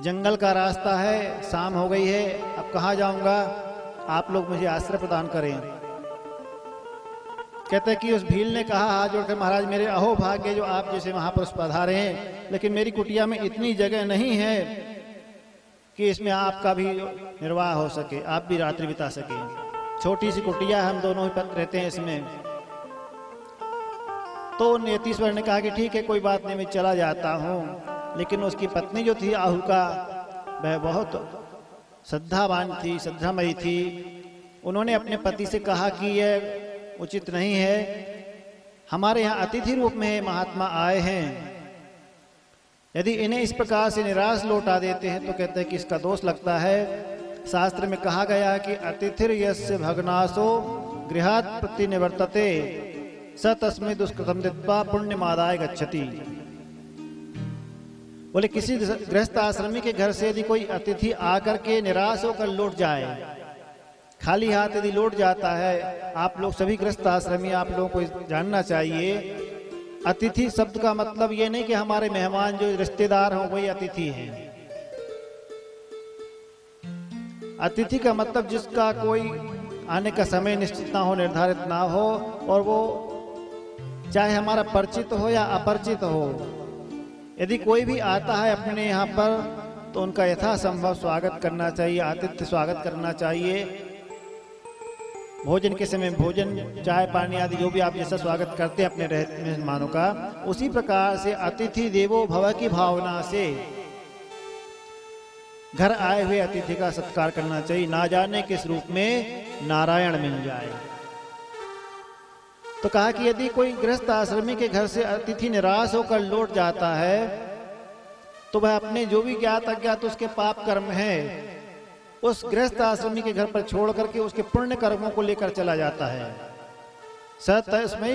Speaker 6: जंगल का रास्ता है, शाम हो गई है, अब कहाँ जाऊंगा, आप लोग मुझे आश्रय प्रदान करें। कहते हैं कि उस भील ने कहा हाथ जोड़कर, महाराज मेरे अहो भाग्य जो आप जैसे महापुरुष पधारे हैं, लेकिन मेरी कुटिया में इतनी जगह नहीं है कि इसमें आपका भी निर्वाह हो सके, आप भी रात्रि बिता सके। छोटी सी कुटिया, हम दोनों ही पत्र रहते हैं इसमें। तो यतीश्वर ने कहा कि ठीक है, कोई बात नहीं, मैं चला जाता हूँ। लेकिन उसकी पत्नी जो थी आहुका, वह बहुत श्रद्धावान थी, श्रद्धामयी थी। उन्होंने अपने पति से कहा कि यह उचित नहीं है, हमारे यहाँ अतिथि रूप में महात्मा आए हैं, यदि इन्हें इस प्रकार से निराश लौटा देते हैं तो कहते हैं कि इसका दोष लगता है। शास्त्र में कहा गया है कि अतिथिर यस्य भग्नासो गृहात् प्रतिनिवर्तते स तस्मै दुष्कृतम दित्वा पुण्यमादाय गच्छति। बोले किसी गृहस्थ आश्रमी के घर से यदि कोई अतिथि आकर के निराश होकर लौट जाए, खाली हाथ यदि लौट जाता है, आप लोग सभी गृहस्थ आश्रमी, आप लोगों को जानना चाहिए, अतिथि शब्द का मतलब ये नहीं कि हमारे मेहमान जो रिश्तेदार हों वही अतिथि हैं। अतिथि का मतलब जिसका कोई आने का समय निश्चित ना हो, निर्धारित ना हो, और वो चाहे हमारा परिचित हो या अपरिचित हो, यदि कोई भी आता है अपने यहाँ पर तो उनका यथासंभव स्वागत करना चाहिए, आतिथ्य स्वागत करना चाहिए। भोजन के समय भोजन, चाय पानी आदि जो भी आप जैसा स्वागत करते हैं अपने मेहमानों का, उसी प्रकार से अतिथि देवो भव की भावना से घर आए हुए अतिथि का सत्कार करना चाहिए। ना जाने किस रूप में नारायण मिल जाए। तो कहा कि यदि कोई गृहस्थ आश्रमी के घर से अतिथि निराश होकर लौट जाता है तो वह अपने जो भी ज्ञात अज्ञात उसके पाप कर्म है उस गृहस्थ आश्रमी के घर पर छोड़ करके उसके पुण्य कर्मों को लेकर चला जाता है। स तस्मै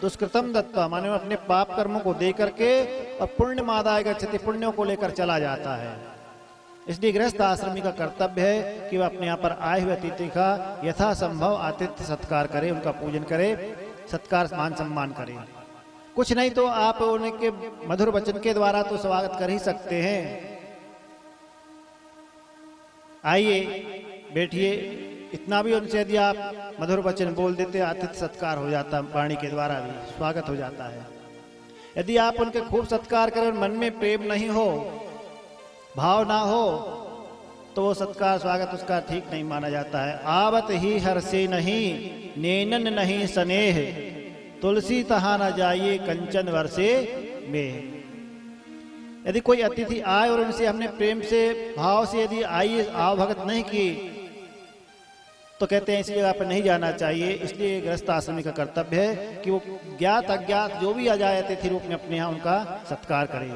Speaker 6: दुष्कृतम दत्वा, माने अपने पाप कर्मों को दे करके और पुण्य मादाय गच्छति, पुण्यों को लेकर चला जाता है। इसलिए गृहस्थ आश्रमी का कर्तव्य है कि वह अपने यहाँ पर आए हुए अतिथि का यथासंभव आतिथ्य सत्कार करे, उनका पूजन करे, सत्कार मान सम्मान करे। कुछ नहीं तो आप उनके मधुर वचन के द्वारा तो स्वागत कर ही सकते हैं। आइए बैठिए, इतना भी उनसे यदि आप मधुर वचन बोल देते, आतिथ्य सत्कार हो जाता, वाणी के द्वारा भी स्वागत हो जाता है। यदि आप उनके खूब सत्कार करें, मन में प्रेम नहीं हो, भाव ना हो, तो वो सत्कार स्वागत उसका ठीक नहीं माना जाता है। आवत ही हर्षे नहीं, नेनन नहीं स्नेह, तुलसी तहा न जाइए कंचन वर्षे में। यदि कोई अतिथि आए और उनसे हमने प्रेम से भाव से यदि आइए आव भगत नहीं की तो कहते हैं इसी जगह पर नहीं जाना चाहिए। इसलिए गृहस्थ आश्रमी का कर्तव्य है कि वो ज्ञात अज्ञात जो भी आ जाए अतिथि रूप में अपने यहाँ उनका सत्कार करे।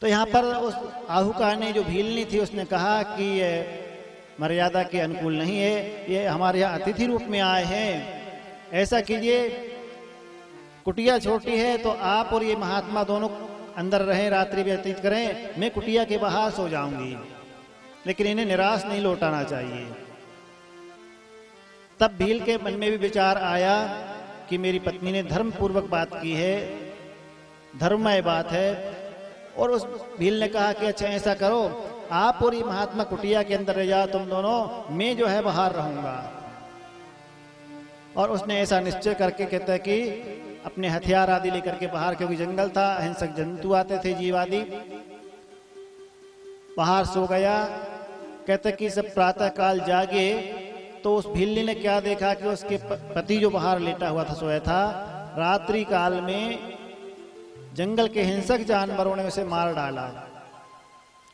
Speaker 6: तो यहाँ पर उस आहुका ने जो भीलनी थी उसने कहा कि ये मर्यादा के अनुकूल नहीं है, ये हमारे यहाँ अतिथि रूप में आए हैं, ऐसा कीजिए कुटिया छोटी है तो आप और ये महात्मा दोनों अंदर रहें, रात्रि व्यतीत करें, मैं कुटिया के बाहर सो जाऊंगी। लेकिन इन्हें निराश नहीं लौटाना चाहिए। तब भील के मन में भी विचार आया कि मेरी पत्नी ने धर्म पूर्वक बात की है, धर्ममय बात है। और उस भील ने कहा कि अच्छा ऐसा करो, आप और ये महात्मा कुटिया के अंदर रह जाओ तुम दोनों, मैं जो है बाहर रहूंगा। और उसने ऐसा निश्चय करके कहता है कि अपने हथियार आदि लेकर के बाहर, क्योंकि जंगल था, अहिंसक जंतु आते थे जीव आदि, बाहर सो गया। कहते कि सब प्रातः काल जागे तो उस भीलनी ने क्या देखा कि उसके पति जो बाहर लेटा हुआ था, सोया था, रात्रि काल में जंगल के हिंसक जानवरों ने उसे मार डाला,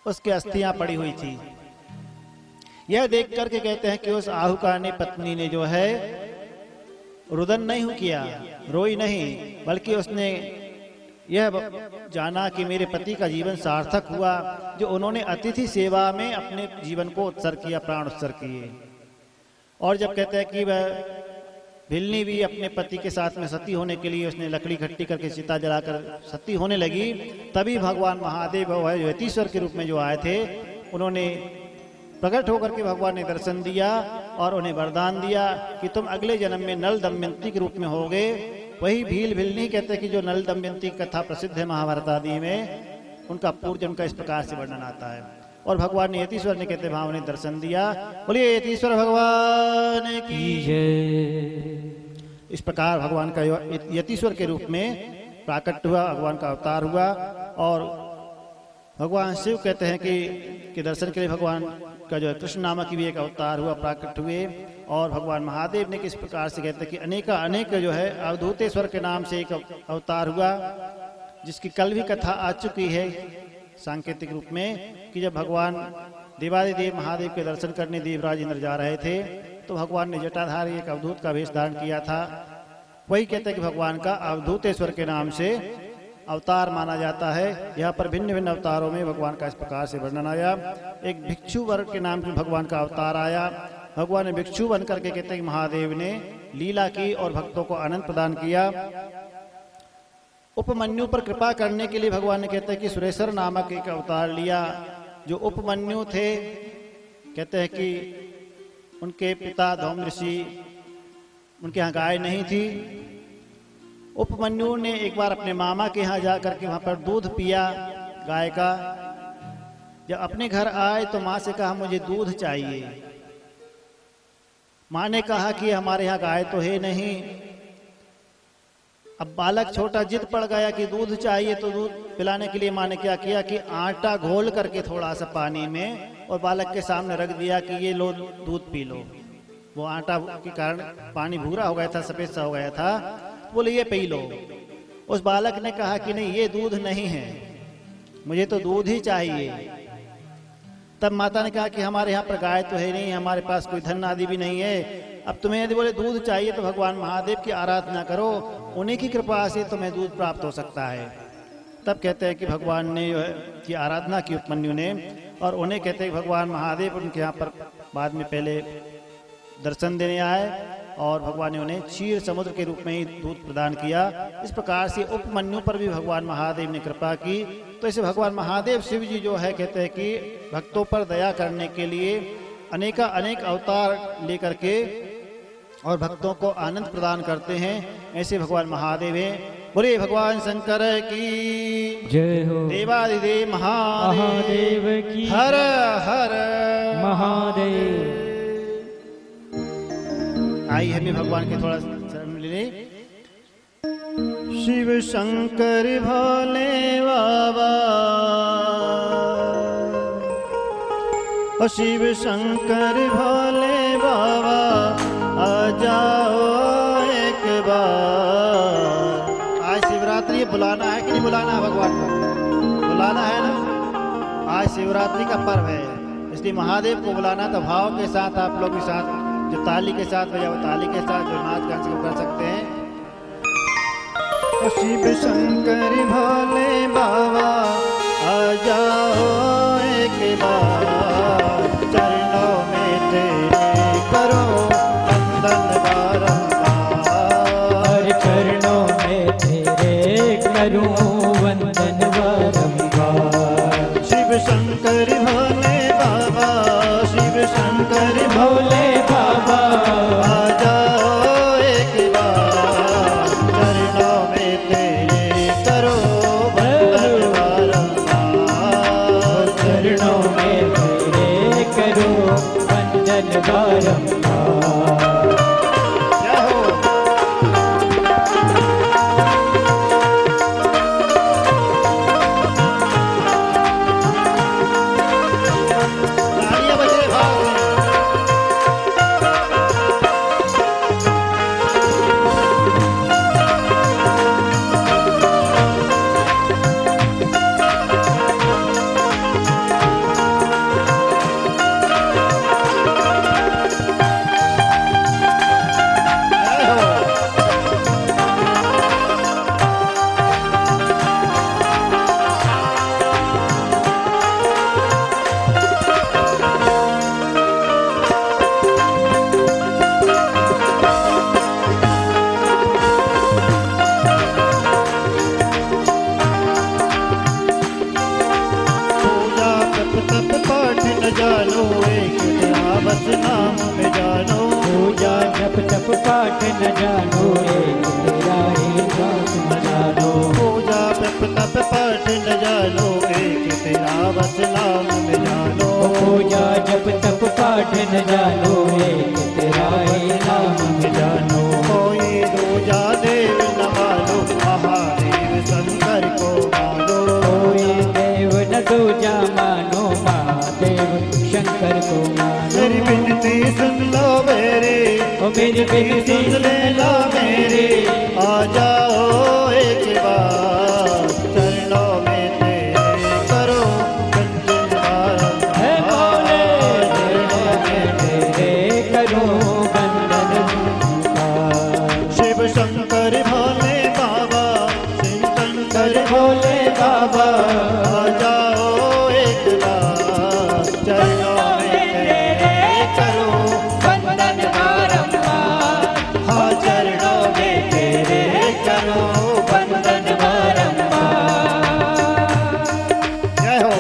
Speaker 6: उसकी अस्थियां पड़ी हुई थी। यह देख करके कहते हैं कि उस आहुका ने पत्नी ने जो है रुदन नहीं किया, रोई नहीं, बल्कि उसने यह जाना कि मेरे पति का जीवन सार्थक हुआ जो उन्होंने अतिथि सेवा में अपने जीवन को उत्सर्ग किया, प्राण उत्सर्ग किए। और जब कहते हैं कि वह भिलनी भी अपने पति के साथ में सती होने के लिए उसने लकड़ी इकट्ठी करके चिता जलाकर सती होने लगी, तभी भगवान महादेव वह जो यतीश्वर के रूप में जो आए थे उन्होंने प्रकट होकर के भगवान ने दर्शन दिया और उन्हें वरदान दिया कि तुम अगले जन्म में नल दमयंती के रूप में होगे। वही भील भिलनी कहते हैं कि जो नल दमयंती की कथा प्रसिद्ध है महाभारत आदि में, उनका पूर्वजन्म का इस प्रकार से वर्णन आता है। और भगवान ने यतीश्वर ने कहते भाव ने दर्शन दिया। बोलिए यतीश्वर भगवान की जय। इस प्रकार भगवान का यतीश्वर के रूप में प्राकट हुआ, भगवान का अवतार हुआ। और भगवान शिव कहते हैं कि दर्शन के लिए भगवान का जो है कृष्ण नामक भी एक अवतार हुआ, प्राकट हुए। और भगवान महादेव ने किस प्रकार से कहते हैं कि अनेक जो है अवधूतेश्वर के नाम से एक अवतार हुआ, जिसकी कल भी कथा आ चुकी है सांकेतिक रूप में, कि जब भगवान देवादिदेव महादेव के दर्शन करने देवराज इंद्र जा रहे थे तो भगवान ने जटाधारी एक अवधूत का वेश धारण किया था। वही कहते हैं कि भगवान का अवधूतेश्वर के नाम से अवतार माना जाता है। यहाँ पर भिन्न भिन्न अवतारों में भगवान का इस प्रकार से वर्णन आया। एक भिक्षु वर्ग के नाम से भगवान का अवतार आया। भगवान ने भिक्षु बन करके कहते हैं कि महादेव ने लीला की और भक्तों को आनंद प्रदान किया। उपमन्यु पर कृपा करने के लिए भगवान ने कहते हैं कि सुरेश्वर नामक एक अवतार लिया। जो उपमन्यु थे कहते हैं कि उनके पिता धौम ऋषि, उनके यहाँ गाय नहीं थी। उपमन्यु ने एक बार अपने मामा के यहाँ जा करके वहाँ पर दूध पिया गाय का। जब अपने घर आए तो माँ से कहा मुझे दूध चाहिए। माँ ने कहा कि हमारे यहाँ गाय तो है नहीं। अब बालक छोटा जिद पड़ गया कि दूध चाहिए, तो दूध पिलाने के लिए माँ ने क्या किया कि आटा घोल करके थोड़ा सा पानी में और बालक के सामने रख दिया कि ये लो दूध पी लो। वो आटा के कारण पानी भूरा हो गया था, सफेद सा हो गया था, बोले ये पी लो। उस बालक ने कहा कि नहीं ये दूध नहीं है, मुझे तो दूध ही चाहिए। तब माता ने कहा कि हमारे यहाँ पर गाय तो है नहीं, हमारे पास कोई धन आदि भी नहीं है। अब तुम्हें यदि बोले दूध चाहिए तो भगवान महादेव की आराधना करो, उन्हीं की कृपा से तुम्हें दूध प्राप्त हो सकता है। तब कहते हैं कि भगवान ने की आराधना की उपमन्यु ने, और उन्हें कहते हैं कि भगवान महादेव उनके यहाँ पर बाद में पहले दर्शन देने आए और भगवान ने उन्हें क्षीर समुद्र के रूप में ही दूध प्रदान किया। इस प्रकार से उपमन्यु पर भी भगवान महादेव ने कृपा की। तो इसे भगवान महादेव शिव जी जो है कहते हैं कि भक्तों पर दया करने के लिए अनेक अवतार लेकर के और भक्तों को आनंद प्रदान करते हैं। ऐसे भगवान महादेव हैं। बोले भगवान शंकर की
Speaker 7: जय हो।
Speaker 6: देवादिदेव महादेव
Speaker 7: की
Speaker 6: हर हर
Speaker 7: महादेव।
Speaker 6: आइए हमें भगवान के थोड़ा शरण ले लें। शिव शंकर भोले बाबा, शिव शंकर भोले बाबा, आ जाओ एक बार बुलाना है कि नहीं बुलाना है भगवान को? बुलाना है ना। आज शिवरात्रि का पर्व है, इसलिए महादेव को बुलाना। तो भाव के साथ आप लोग के साथ जो ताली के साथ बजाओ, ताली के साथ जो नाच गान को कर सकते हैं। शिव शंकर भोले बाबा आ जाओ एक बार, चरणों में तेरे करो वंदन बारंबार,
Speaker 7: चरणों में तेरे करूं वंदन बारंबार।
Speaker 6: शिव शंकर भोले बाबा, शिव शंकर भोले बाबा आ जाओ एक बार, चरणों में तेरे करो वंदन बारंबार,
Speaker 7: चरणों में तेरे करूं वंदन बारंबार।
Speaker 6: जय हो। तालियां बजे भाव से। जय हो। पूजा तप तप पाठ न जानो, एक तेरा बस नाम में जानो।
Speaker 7: पूजा जप तप पाठ न जानो, एक तेरा ही नाम न जानो।
Speaker 6: पूजा तप तप पाठ न जानो, एक तेरा बस नाम में जानो।
Speaker 7: पूजा जप तप पाठ न जानो, एक तेरा ही नाम न जानो।
Speaker 6: कोई दूजा देव न मानो, महादेव शंकर को मानो।
Speaker 7: कोई देव न दूजा मानो, महादेव शंकर को मानो।
Speaker 6: मेरी विनती सुन लो मेरी,
Speaker 7: ओ मेरी विनती
Speaker 6: सुन लेना मेरी, आ जाओ एक बार, चरणों में तेरे करो वंदन
Speaker 7: है भोले,
Speaker 6: बारंबार,
Speaker 7: चरणों में तेरे करूं वंदन बारंबार।
Speaker 6: शिव शंकर भोले बाबा, शिव शंकर
Speaker 7: भोले बाबा
Speaker 6: आ जाओ एक बार, चरणों में तेरे करो
Speaker 7: वंदन बारंबार।
Speaker 6: हाँ, चरणों में तेरे करो वंदन बारंबार। जय हो।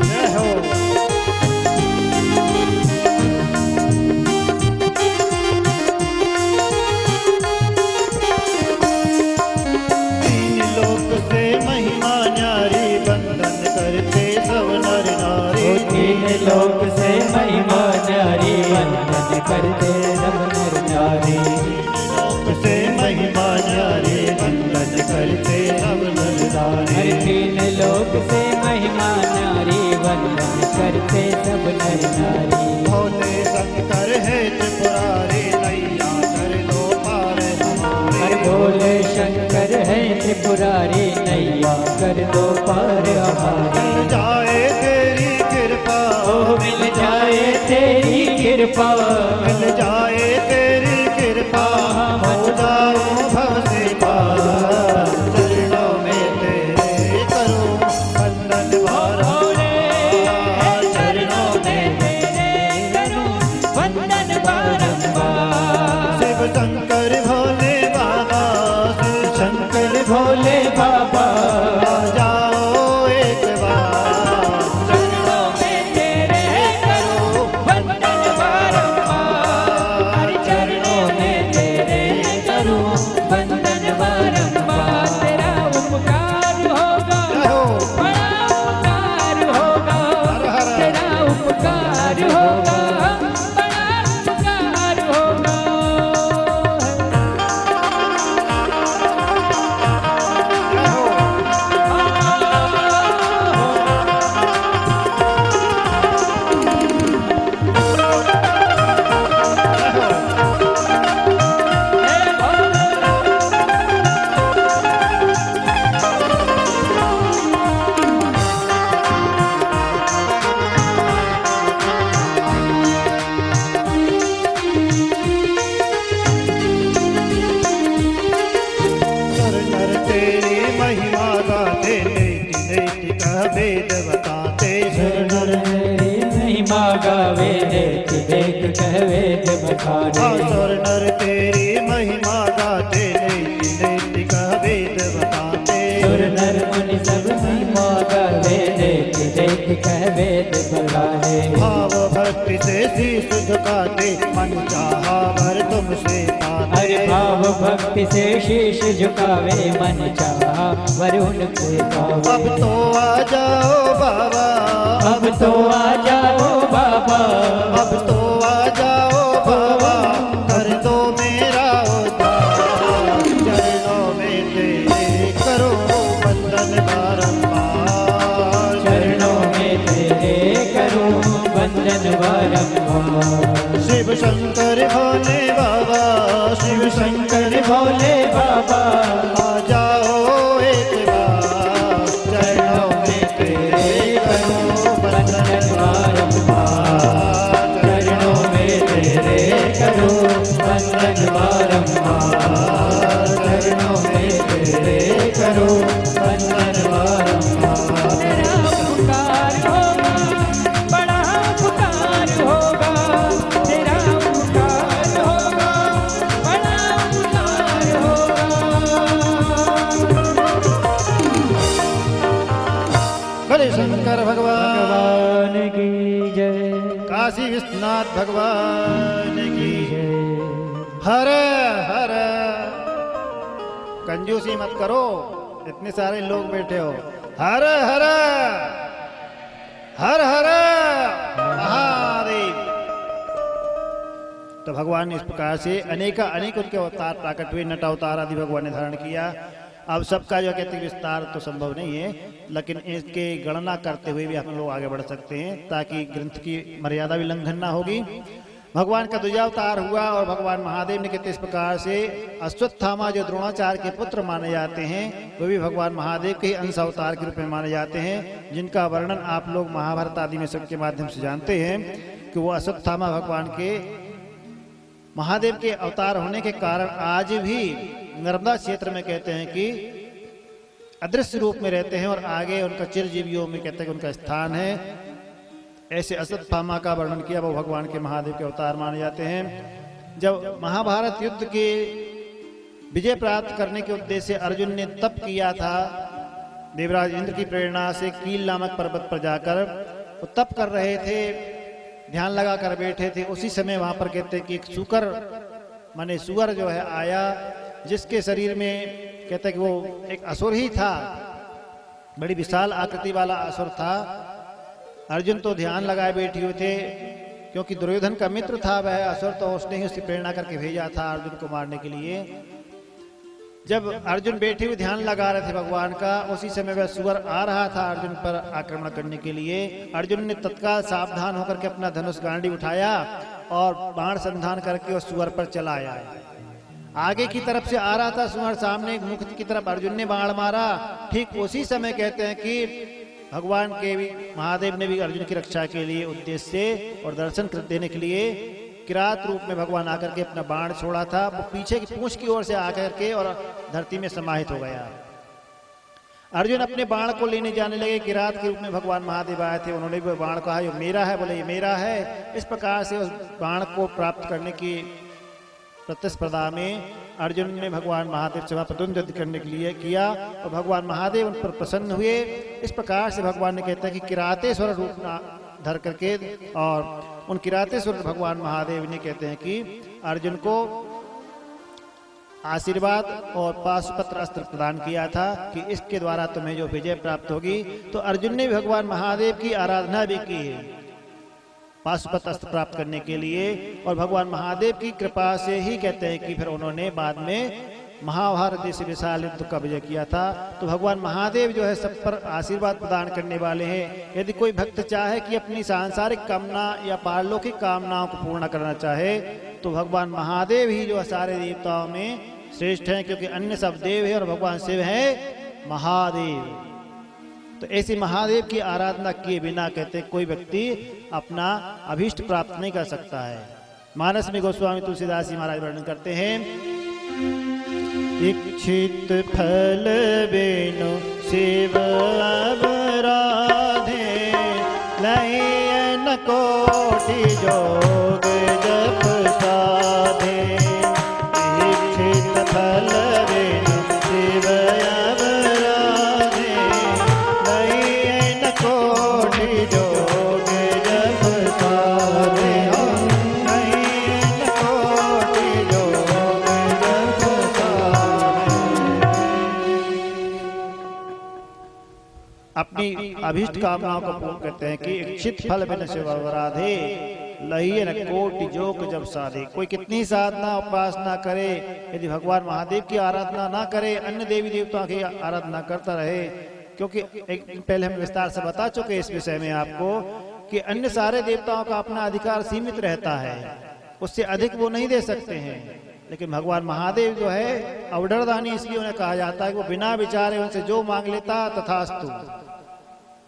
Speaker 6: जय हो। तीन लोक से महिमा न्यारी, वंदन करते सब नर नारी।
Speaker 7: तीन लोक से महिमा न्यारी, वंदन करते सब नर नारी।
Speaker 6: लोक से महिमा न्यारी, वंदन करते सब नर नारी।
Speaker 7: तीन लोक से महिमा न्यारी, वंदन करते सब नर नारी।
Speaker 6: भोले शंकर है त्रिपुरारी, नैया कर लो पार हमारे।
Speaker 7: हर भोले शंकर है त्रिपुरारी, नैया कर दो पार हमारी।
Speaker 6: मिल जाए तेरी कृपा,
Speaker 7: ओ मिल जाए तेरी कृपा,
Speaker 6: मिल जाए तेरी कृपा, हो जाओ भव से पार, चरणों में तेरे करो वंदन बारंबार, चरणों में
Speaker 7: तेरे करूं वंदन बारंबार।
Speaker 6: शिव शंकर भोले बाबा, शिव शंकर
Speaker 7: भोले बाबा
Speaker 6: आ जाओ एक बार,
Speaker 7: चरणों में तेरे करूं वंदन बारंबार। चरणों में तेरे करूं वंदन बारंबार। तेरा उपकार होगा,
Speaker 6: जय हो।
Speaker 7: बड़ा उपकार होगा।
Speaker 6: हर हर।
Speaker 7: तेरा उपकार होगा, बड़ा उपकार होगा।
Speaker 6: वेद बताते।
Speaker 7: सुर नर तेरी महिमा गावे, देख देख कह वेद बखाने।
Speaker 6: सुर नर तेरी महिमा गाते, देख देख कह वेद बताते।
Speaker 7: सुर नर मुनि सब महिमा गावे, देख देख कह वेद बखाने।
Speaker 6: भाव भक्ति से शीश झुकाते, मन चाहा वर तुमसे पाते।
Speaker 7: हरि भाव भक्ति से शीश झुकावे, मन चाहा वर उनसे पावे।
Speaker 6: अब तो आ जाओ बाबा,
Speaker 7: अब तो आ जाओ बाबा,
Speaker 6: अब तो आ जाओ बाबा, कर दो मेरा उद्धार। चरणों में तेरे करो वंदन बारंबार।
Speaker 7: चरणों में तेरे करो वंदन बारंबार।
Speaker 6: शिव शंकर भोले बाबा, शिव शंकर
Speaker 7: भोले बाबा,
Speaker 6: आ जाओ एक बार। चरणों में तेरे करो वंदन बारंबार।
Speaker 7: चरणों में तेरे करो वंदन बारंबार। चरणों में तेरे करो वंदन बारंबार। तेरा उपकार होगा, बड़ा उपकार होगा। तेरा उपकार होगा, बड़ा उपकार होगा।
Speaker 6: भले शंकर भगवान
Speaker 7: भगवान की जय,
Speaker 6: काशी विश्वनाथ भगवान की
Speaker 7: जय।
Speaker 6: हर हर। कंजूसी मत करो, इतने सारे लोग बैठे हो। हर हर हर हर महादेव। तो भगवान ने इस प्रकार से अनेक उनके अवतार प्रकट हुए, नट अवतार आदि भगवान ने धारण किया। अब सबका जो कहते हैं विस्तार तो संभव नहीं है, लेकिन इसके गणना करते हुए भी हम लोग आगे बढ़ सकते हैं, ताकि ग्रंथ की मर्यादा भी लंघन ना होगी। भगवान का दूजा अवतार हुआ और भगवान महादेव ने कहते इस प्रकार से अश्वत्थामा जो द्रोणाचार्य के पुत्र माने जाते हैं, वो भी भगवान महादेव के अंश अवतार के रूप में माने जाते हैं, जिनका वर्णन आप लोग महाभारत आदि में सबके माध्यम से जानते हैं कि वो अश्वत्थामा भगवान के महादेव के अवतार होने के कारण आज भी नर्मदा क्षेत्र में कहते हैं कि अदृश्य रूप में रहते हैं और आगे उनका चिरजीवियों में कहते हैं कि उनका स्थान है। ऐसे अश्वत्थामा का वर्णन किया, वो भगवान के महादेव के अवतार माने जाते हैं। जब महाभारत युद्ध के विजय प्राप्त करने के उद्देश्य से अर्जुन ने तप किया था, देवराज इंद्र की प्रेरणा से कील नामक पर्वत पर जाकर वो तप कर रहे थे, ध्यान लगा कर बैठे थे। उसी समय वहां पर कहते हैं कि एक सुकर माने सुअर जो है आया, जिसके शरीर में कहते हैं कि वो एक असुर ही था, बड़ी विशाल आकृति वाला असुर था। अर्जुन तो ध्यान लगाए बैठे हुए थे, क्योंकि दुर्योधन का मित्र था वह असुर, तो उसने ही उसकी प्रेरणा करके भेजा था अर्जुन को मारने के लिए। जब अर्जुन बैठे हुए ध्यान लगा रहे थे भगवान का, उसी समय वह सुअर आ रहा था अर्जुन पर आक्रमण करने के लिए। अर्जुन ने तत्काल सावधान होकर के अपना धनुष गांडी उठाया और बाण संधान करके उस सुअर पर चलाया। आगे की तरफ से आ रहा था सुअर, सामने मुख की तरफ अर्जुन ने बाण मारा। ठीक उसी समय कहते हैं कि भगवान के भी महादेव ने भी अर्जुन की रक्षा के लिए उद्देश्य से और दर्शन देने के लिए किरात रूप में भगवान आकर के अपना बाण छोड़ा था। वो पीछे की पूंछ की ओर से आकर के और धरती में समाहित हो गया। अर्जुन अपने बाण को लेने जाने लगे, किरात के रूप में भगवान महादेव आए थे, उन्होंने भी बाण कहा ये मेरा है, बोले ये मेरा है। इस प्रकार से उस बाण को प्राप्त करने की प्रतिस्पर्धा में अर्जुन ने भगवान महादेव से प्रतिद्वंद करने के लिए किया और भगवान महादेव उन पर प्रसन्न हुए। इस प्रकार से भगवान ने कहता है कि किरातेश्वर रूप धर करके और उन किरातेश्वर भगवान महादेव ने कहते हैं कि अर्जुन को आशीर्वाद और पाशुपत्र अस्त्र प्रदान किया था कि इसके द्वारा तुम्हें जो विजय प्राप्त होगी। तो अर्जुन ने भगवान महादेव की आराधना भी की है पाशुपत्र अस्त्र प्राप्त करने के लिए, और भगवान महादेव की कृपा से ही कहते हैं कि फिर उन्होंने बाद में महाभारत जैसे विशाल युद्ध का विजय किया था। तो भगवान महादेव जो है सब पर आशीर्वाद प्रदान करने वाले हैं। यदि कोई भक्त चाहे कि अपनी सांसारिक कामना या पारलौकिक कामनाओं को पूर्ण करना चाहे, तो भगवान महादेव ही जो है सारे देवताओं में श्रेष्ठ हैं, क्योंकि अन्य सब देव है और भगवान शिव है महादेव। तो ऐसे महादेव की आराधना किए बिना कहते कोई व्यक्ति अपना अभीष्ट प्राप्त नहीं कर सकता है। मानस में गोस्वामी तुलसीदास जी महाराज वर्णन करते हैं, इच्छित फल बिनु शिव अवरा अपनी अभीष्ट कामनाओं को पूर्ण करते हैं कि इच्छित फल बिन शिवराधे लहियन कोटि जोग जब साधे। कोई कितनी साधना उपासना करे, यदि भगवान महादेव की आराधना ना करे, अन्य देवी देवताओं की आराधना करता रहे, क्योंकि एक दिन पहले हम विस्तार से बता चुके इस विषय में आपको कि अन्य सारे देवताओं का अपना अधिकार सीमित रहता है, उससे अधिक वो नहीं दे सकते हैं। लेकिन भगवान महादेव जो है अवडरदानी, इसलिए उन्हें कहा जाता है कि वो बिना विचारे उनसे जो मांग लेता तथास्तु।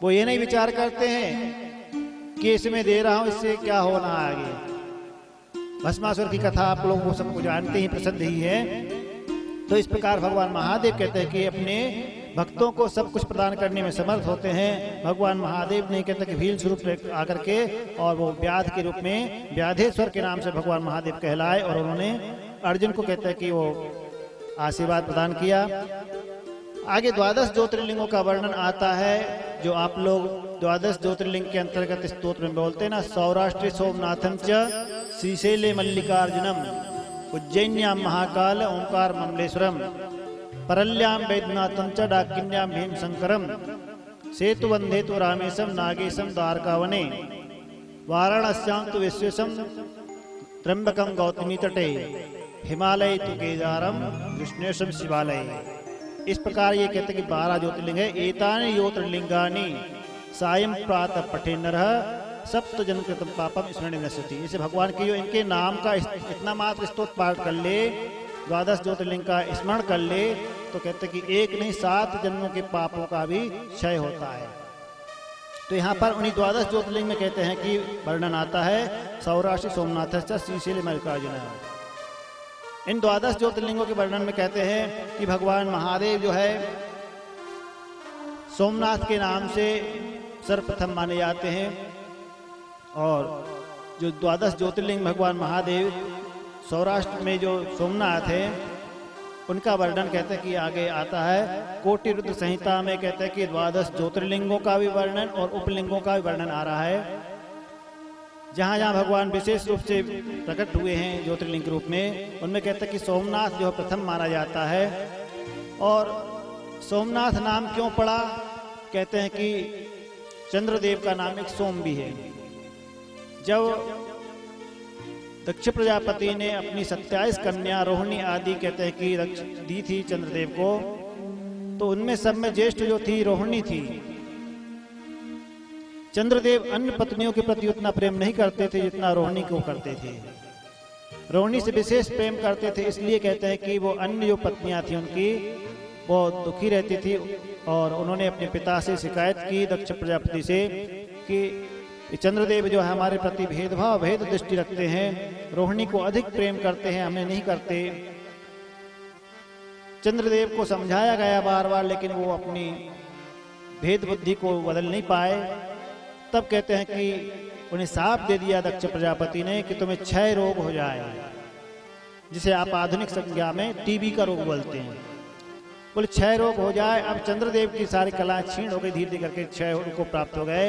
Speaker 6: वो ये नहीं विचार करते हैं कि इसमें दे रहा हूं, इससे क्या होना आगे। भस्मासुर की कथा आप लोग वो सबको जानते ही, प्रसिद्ध ही है। तो इस प्रकार भगवान महादेव कहते हैं कि अपने भक्तों को सब कुछ प्रदान करने में समर्थ होते हैं। भगवान महादेव ने कहते कि भील स्वरूप आकर के, और वो व्याध के रूप में व्याधेश्वर के नाम से भगवान महादेव कहलाए, और उन्होंने अर्जुन को कहते हैं कि वो आशीर्वाद प्रदान किया। आगे 12 ज्योतिर्लिंगों का वर्णन आता है, जो आप लोग 12 ज्योतिर्लिंग के अंतर्गत स्तोत्र में बोलते हैं ना, सौराष्ट्र सोमनाथम च श्रीशैले मल्लिकार्जुनम उज्जैन्याम महाकाल ओंकार ममलेश्वरम परल्याम वैद्यनाथं च डाकिन्याम भीम शंकरम सेतुवंदे तो रामेशम नागेशम द्वारकावने वाराणस्यां तु विश्वेशम त्र्यंबकम गौतमी तटे हिमालय तु केदारम विष्णुशम शिवालय। इस प्रकार ये कहते हैं कि 12 ज्योतिर्लिंग है। एतानि ज्योतिर्लिंगानि सायं प्रातः पठे नरः सप्त जन्म कृतम पापम स्मरण नश्यति। इसे भगवान की जो इनके नाम का इतना मात्र स्तोत्र पाठ कर ले, 12 ज्योतिर्लिंग का स्मरण कर ले, तो कहते कि एक नहीं 7 जन्मों के पापों का भी क्षय होता है। तो यहाँ पर उन्हीं 12 ज्योतिर्लिंग में कहते हैं कि वर्णन आता है सौराष्ट्र सोमनाथ श्रीशैल मल्लिकार्जुन। इन 12 ज्योतिर्लिंगों के वर्णन में कहते हैं कि भगवान महादेव जो है सोमनाथ के नाम से सर्वप्रथम माने जाते हैं, और जो 12 ज्योतिर्लिंग भगवान महादेव सौराष्ट्र में जो सोमनाथ है उनका वर्णन कहते हैं कि आगे आता है। कोटि रुद्र संहिता में कहते हैं कि 12 ज्योतिर्लिंगों का भी वर्णन और उपलिंगों का भी वर्णन आ रहा है। जहाँ जहाँ भगवान विशेष रूप से प्रकट हुए हैं ज्योतिर्लिंग के रूप में, उनमें कहते हैं कि सोमनाथ जो प्रथम माना जाता है। और सोमनाथ नाम क्यों पड़ा, कहते हैं कि चंद्रदेव का नाम एक सोम भी है। जब दक्ष प्रजापति ने अपनी 27 कन्या रोहिणी आदि कहते हैं कि दी थी चंद्रदेव को, तो उनमें सब में ज्येष्ठ जो थी रोहिणी थी। चंद्रदेव अन्य पत्नियों के प्रति उतना प्रेम नहीं करते थे जितना रोहिणी को करते थे। रोहिणी से विशेष प्रेम करते थे, इसलिए कहते हैं कि वो अन्य जो पत्नियां थी उनकी वो दुखी रहती थी, और उन्होंने अपने पिता से शिकायत की दक्ष प्रजापति से कि चंद्रदेव जो है हमारे प्रति भेदभाव भेद दृष्टि रखते हैं, रोहिणी को अधिक प्रेम करते हैं, हमें नहीं करते। चंद्रदेव को समझाया गया बार बार, लेकिन वो अपनी भेद बुद्धि को बदल नहीं पाए। तब कहते हैं कि उन्हें साफ दे दिया दक्ष प्रजापति ने कि तुम्हें क्षय रोग हो जाए, जिसे आप आधुनिक संज्ञा में टीबी का रोग बोलते हैं। बोले क्षय रोग हो जाए। अब चंद्रदेव की सारी कलाएं क्षीण हो गई, धीरे धीरे करके क्षय उनको प्राप्त हो गए।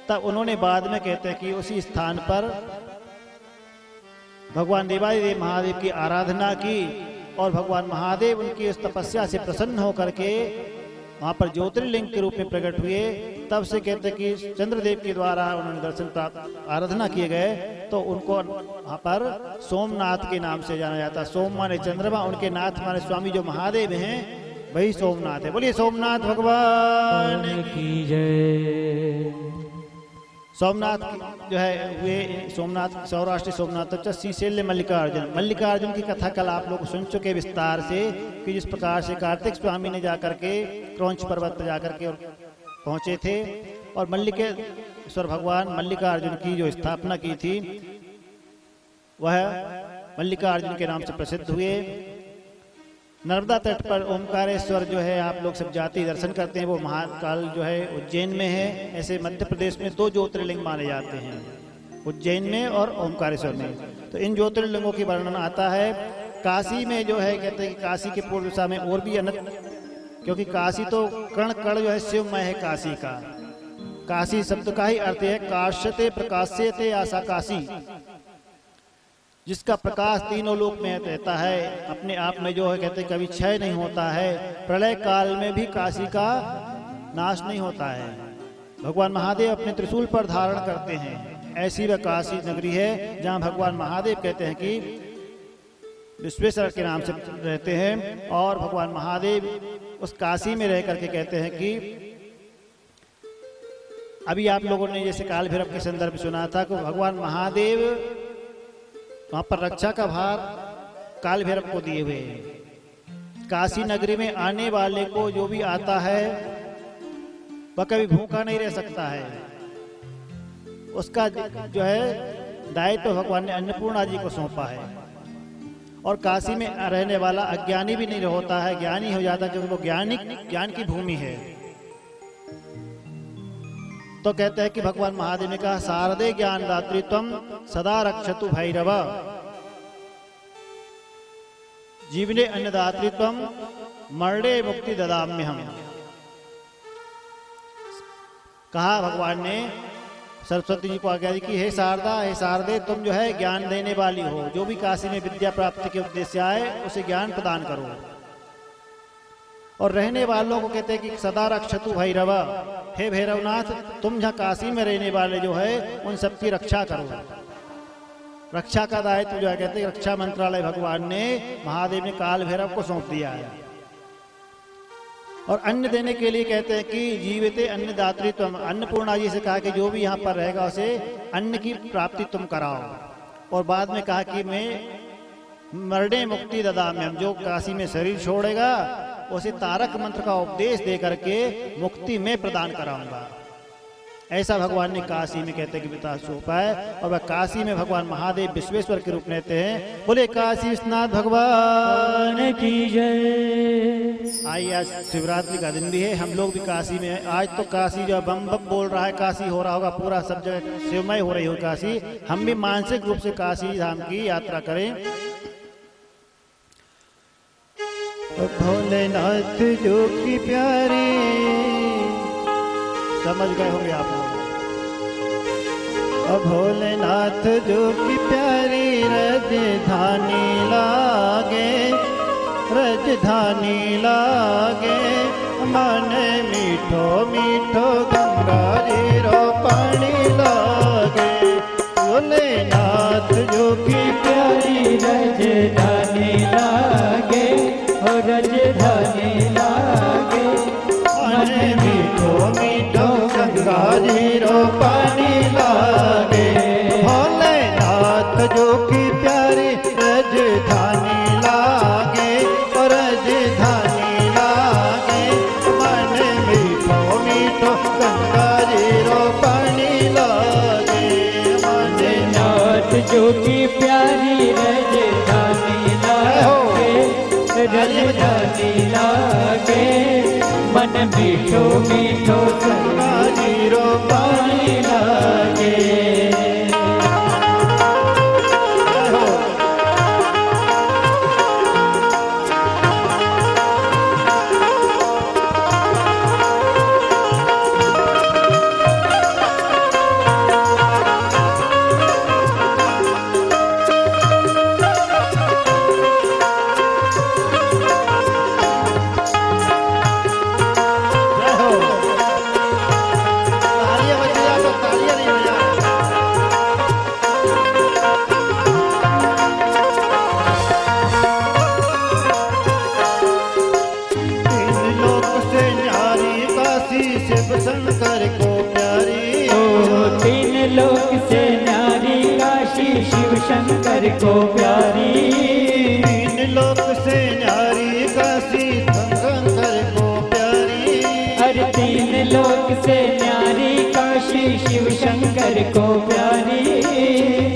Speaker 6: तब उन्होंने बाद में कहते हैं कि उसी स्थान पर भगवान देवादिदेव महादेव की आराधना की, और भगवान महादेव उनकी उस तपस्या से प्रसन्न होकर के वहाँ पर ज्योतिर्लिंग के रूप में प्रकट हुए। तब से कहते हैं कि चंद्रदेव के द्वारा उन्होंने दर्शन प्राप्त आराधना किए गए, तो उनको वहाँ पर सोमनाथ के नाम से जाना जाता। सोम माने चंद्रमा, उनके नाथ माने स्वामी जो महादेव हैं वही सोमनाथ है। बोलिए सोमनाथ भगवान की जय। सोमनाथ जो है वे सोमनाथ सौराष्ट्र सोमनाथ श्रीशैल मल्लिकार्जुन। मल्लिकार्जुन की कथा कल आप लोग सुन चुके विस्तार से, कि जिस प्रकार से कार्तिक स्वामी ने जाकर के क्रौंच पर्वत पर जाकर के पहुंचे थे, और मल्लिकेश्वर भगवान मल्लिकार्जुन की जो स्थापना की थी वह मल्लिकार्जुन के नाम से प्रसिद्ध हुए। नर्मदा तट पर ओमकारेश्वर जो है आप लोग सब जाते ही दर्शन करते हैं, वो महाकाल जो है उज्जैन में है। ऐसे मध्य प्रदेश में 2 ज्योतिर्लिंग माने जाते हैं, उज्जैन में और ओमकारेश्वर में। तो इन ज्योतिर्लिंगों की वर्णन आता है। काशी में जो है कहते हैं कि काशी के पूर्व दिशा में और भी अनंत, क्योंकि काशी तो कण कण जो है शिवमय है काशी का। काशी शब्द का ही अर्थ है काश्यते प्रकाश्यते आशा काशी, जिसका प्रकाश तीनों लोक में रहता है, अपने आप में जो है कहते कभी क्षय नहीं होता है। प्रलय काल में भी काशी का नाश नहीं होता है। भगवान महादेव अपने त्रिशूल पर धारण करते हैं। ऐसी वह काशी नगरी है जहाँ भगवान महादेव कहते हैं कि विश्वेश्वर के नाम से रहते हैं, और भगवान महादेव उस काशी में रह करके कहते हैं कि अभी आप लोगों ने जैसे काल भैरव के संदर्भ सुना था कि भगवान महादेव वहां पर रक्षा का भार काल भैरव को दिए हुए हैं। काशी नगरी में आने वाले को जो भी आता है वह कभी भूखा नहीं रह सकता है। उसका जो है दायित्व भगवान ने अन्नपूर्णा जी को सौंपा है। और काशी में रहने वाला अज्ञानी भी नहीं होता है, ज्ञानी हो जाता है, क्योंकि वो ज्ञान की भूमि है। तो कहते हैं कि भगवान महादेव ने कहा शारदे ज्ञान दात्री त्वं सदा रक्षतु भैरव, जीवने अन्नदात्री त्वं मरणे मुक्ति ददाम्यहम्। कहा भगवान ने सरस्वती जी को आज्ञा दी कि हे शारदा, हे शारदे, तुम जो है ज्ञान देने वाली हो। जो भी काशी में विद्या प्राप्ति के उद्देश्य आए उसे ज्ञान प्रदान करो। और रहने वालों को कहते हैं कि सदा रक्षतु भैरव, हे भैरवनाथ, तुम जहाँ काशी में रहने वाले जो है उन सबकी रक्षा करो। रक्षा का दायित्व जो है कहते हैं रक्षा मंत्रालय भगवान ने महादेव ने काल भैरव को सौंप दिया है। और अन्न देने के लिए कहते हैं कि जीविते अन्नदात्री तुम, अन्नपूर्णा जी से कहा कि जो भी यहाँ पर रहेगा उसे अन्न की प्राप्ति तुम कराओ। और बाद में कहा कि मैं मरणे मुक्ति ददाम्यहम्, जो काशी में शरीर छोड़ेगा उसे तारक मंत्र का उपदेश दे करके मुक्ति में प्रदान कराऊंगा। ऐसा भगवान ने काशी में कहते हैं कि विकास सौंपा है। और वह काशी में भगवान महादेव विश्वेश्वर के रूप रहते हैं। बोले काशी विश्वनाथ भगवान की जय। आइए आज शिवरात्रि का दिन भी है, हम लोग भी काशी में। आज तो काशी जो बम बम बोल रहा है, काशी हो रहा होगा, पूरा सब जगह शिवमय हो रही हो काशी। हम भी मानसिक रूप से काशी धाम की यात्रा करें। भोलेनाथ जो की प्यारी, समझ गए होंगे आप लोग। भोलेनाथ जो की प्यारी राजधानी लागे, राजधानी लागे, मन मीठो मीठो गंगा जी रो पानी लागे। भोलेनाथ जो की प्यारी राजधानी लागे, राजधानी लागे, मन मीठो मीठो गंगा जी रो पानी लागे। भोलेनाथ जो की प्यारी राजधानी लागे, राजधानी लागे, मन मीठो मीठो गंगा जी रो पानी लागे। भोलेनाथ जो की प्यारी राजधानी लागे, राजधानी लागे, मन मीठो मीठो गंगा जी रो पानी लागे। शंकर को प्यारी, तीन लोक से न्यारी काशी शिव शंकर को प्यारी। तीन लोक से न्यारी काशी शंकर को प्यारी, हर तीन लोक से न्यारी काशी शिव शंकर को प्यारी।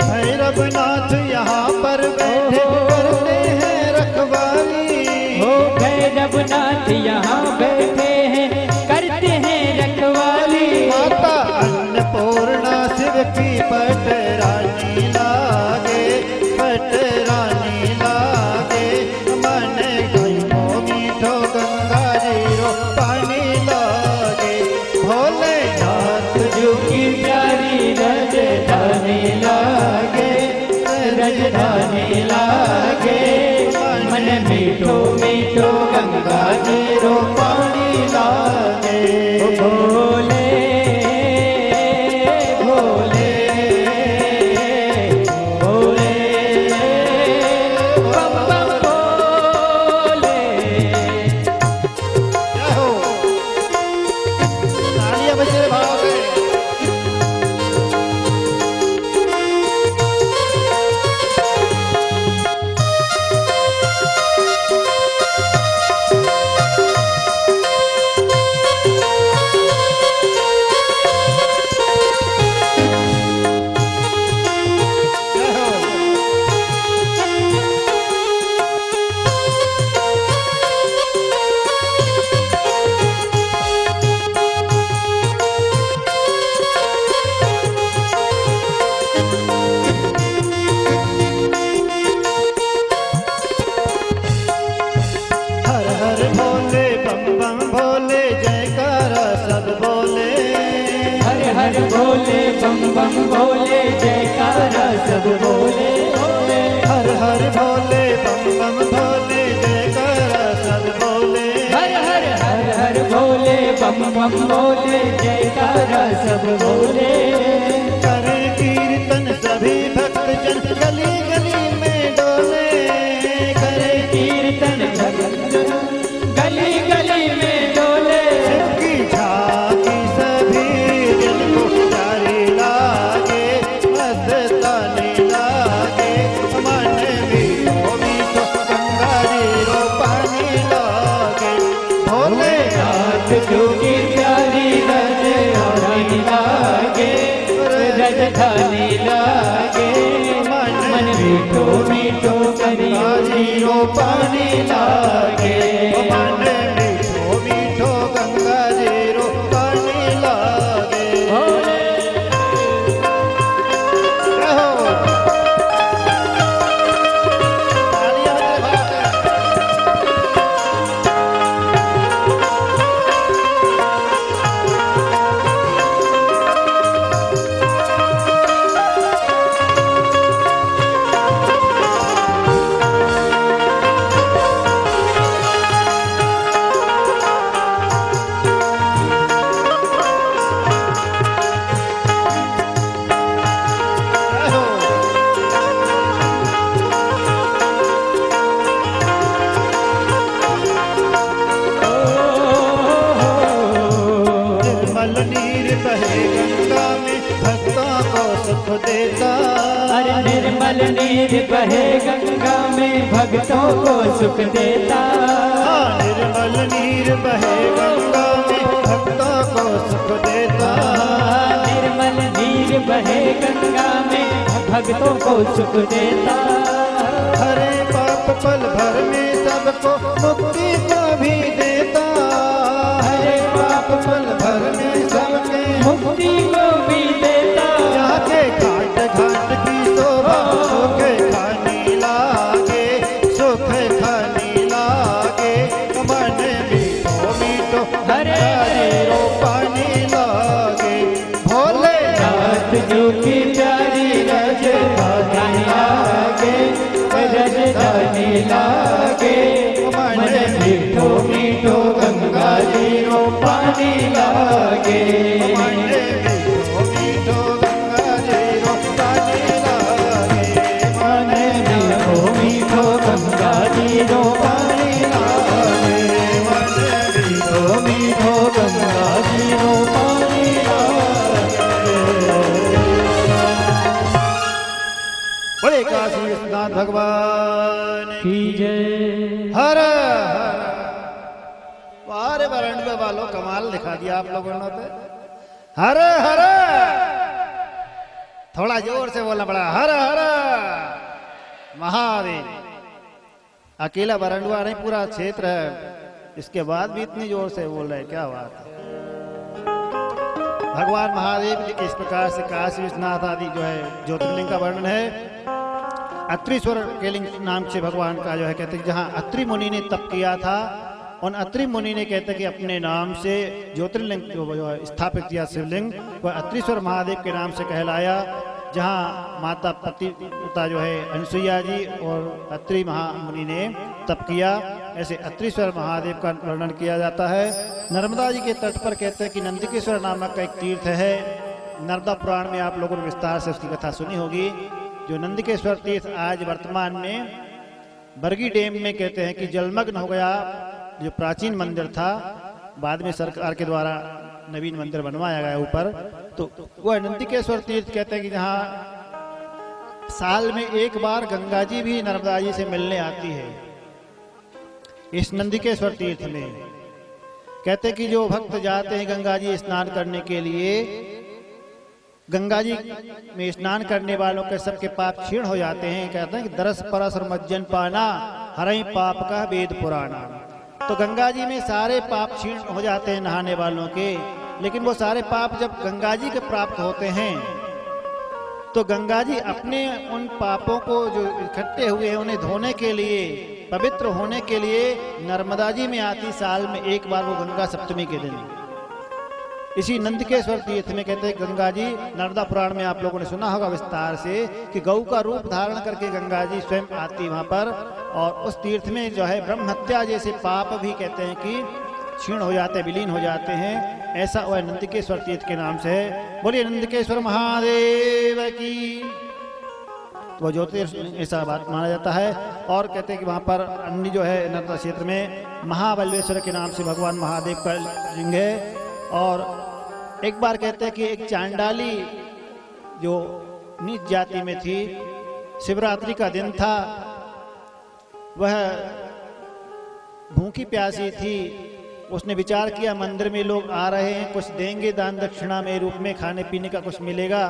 Speaker 6: भैरवनाथ यहाँ पर बैठे करते हैं रखवाली, हो भैरवनाथ यहाँ बैठे हैं करते हैं रखवाली। माता अन्नपूर्णा शिव की पटरानी लागे, पटरानी लागे, मन गंगो मीठो गंगा जी रो पानी लागे। भोलेनाथ जो की प्यारी राजधानी सब बोले,
Speaker 7: हर हर भोले बम बम भोले जयकारा सब बोले,
Speaker 6: हर हर भोले बम बम भोले जयकारा सब बोले,
Speaker 7: हर हर हर हर भोले बम बम भोले जयकारा सब बोले।
Speaker 6: करे कीर्तन सभी भक्तजन गली गली में डोले, करे
Speaker 7: कीर्तन गली गली में डोले,
Speaker 6: शिव की झांकी सभी दिल को प्यारी लागे, मस्तानी लागे, मन मीठो मीठो गंगा जी रो पानी लागे, भोले
Speaker 7: नाथ जोगी प्यारी राजधानी लागे, राजधानी लागे, मन मीठो मीठो गंगा जी रो पानी लागे,
Speaker 6: मन मीठो मीठो गंगा जी रो पानी लागे। कहो तालियां बजा निर्मल नीर बहे गंगा में भक्तों को सुख देता,
Speaker 7: अरे निर्मल नीर बहे गंगा में भक्तों को सुख देता,
Speaker 6: निर्मल नीर बहे गंगा में भक्तों को सुख देता,
Speaker 7: निर्मल नीर बहे गंगा में भक्तों को सुख देता,
Speaker 6: हरे पाप पल भर में सबको मुक्ति को भी देता, हरे पाप पल भर में सबके
Speaker 7: मुक्ति को भी देता,
Speaker 6: जाके घाट घाट की शोभा सुख खानी लागे, सुख खानी लागे, मन मीठो मीठो
Speaker 7: हरे
Speaker 6: रो पानी लागे, भोले
Speaker 7: नाथ जो की प्यारी राजधानी लागे, राजधानी लागे, मन मीठो मीठो गंगा जी रो पानी लागे,
Speaker 6: मन मीठो मीठो गंगा जी रो पानी लागे,
Speaker 7: मन मीठो मीठो गंगा जी रो पानी लागे,
Speaker 6: मन
Speaker 7: मीठो मीठो गंगा जी रो पानी लागे।
Speaker 6: बड़े काशी विश्वनाथ भगवान
Speaker 7: की जय।
Speaker 6: हर बारे बरंडे वालों कमाल दिखा दिया आप लोगों ने तो। हर हर थोड़ा जोर से बोलना पड़ा, हर हर महादेव। अकेला बरंडवा नहीं, पूरा क्षेत्र है, इसके बाद भी इतनी जोर से बोल रहे, क्या बात है। भगवान महादेव इस प्रकार से काशी विश्वनाथ आदि जो है ज्योतिर्लिंग का वर्णन है। अत्रीश्वर के लिंग नाम से भगवान का जो है कहते हैं, जहाँ अत्रि मुनि ने तप किया था, उन अत्रि मुनि ने कहते हैं कि अपने नाम से ज्योतिर्लिंग जो है स्थापित किया शिवलिंग, वह अत्रीश्वर महादेव के नाम से कहलाया। जहाँ माता पतिव्रता जो है अनसुईया जी और अत्रि महामुनि ने तप किया, ऐसे अत्रीश्वर महादेव का वर्णन किया जाता है। नर्मदा जी के तट पर कहते हैं कि नंदिकेश्वर नामक का एक तीर्थ है। नर्मदा पुराण में आप लोगों ने विस्तार से उसकी कथा सुनी होगी। जो नंदिकेश्वर तीर्थ आज वर्तमान में बरगी डैम में कहते हैं कि जलमग्न हो गया। जो प्राचीन मंदिर था, बाद में सरकार के द्वारा नवीन मंदिर बनवाया गया ऊपर, तो वह नंदिकेश्वर तीर्थ कहते हैं कि जहाँ साल में एक बार गंगा जी भी नर्मदा जी से मिलने आती है। इस नंदिकेश्वर तीर्थ में कहते हैं कि जो भक्त जाते हैं गंगा जी स्नान करने के लिए, गंगा जी में स्नान करने वालों के सबके पाप क्षीण हो जाते हैं। कहते हैं कि दरस परस और मज्जन पाना हरई पाप का वेद पुराना। तो गंगा जी में सारे पाप क्षीण हो जाते हैं नहाने वालों के, लेकिन वो सारे पाप जब गंगा जी के प्राप्त होते हैं तो गंगा जी अपने उन पापों को जो इकट्ठे हुए हैं उन्हें धोने के लिए, पवित्र होने के लिए नर्मदा जी में आती साल में एक बार वो गंगा सप्तमी के दिन। इसी नंदकेश्वर तीर्थ में कहते हैं गंगा जी, नर्मदा पुराण में आप लोगों ने सुना होगा विस्तार से कि गौ का रूप धारण करके गंगा जी स्वयं आती वहां पर, और उस तीर्थ में जो है ब्रह्म हत्या जैसे पाप भी कहते हैं कि क्षीण हो जाते हैं, विलीन हो जाते हैं। ऐसा वह नंदकेश्वर तीर्थ के नाम से है। बोलिए नंदकेश्वर महादेव की। वो ज्योतिर्लिंग ऐसा बात माना जाता है। और कहते हैं कि वहाँ पर अन्य जो है नर्मदा क्षेत्र में महाबलेश्वर के नाम से भगवान महादेव का लिंग है। और एक बार कहते हैं कि एक चांडाली जो नीच जाति में थी, शिवरात्रि का दिन था, वह भूखी प्यासी थी। उसने विचार किया मंदिर में लोग आ रहे हैं, कुछ देंगे दान दक्षिणा में रूप में, खाने पीने का कुछ मिलेगा।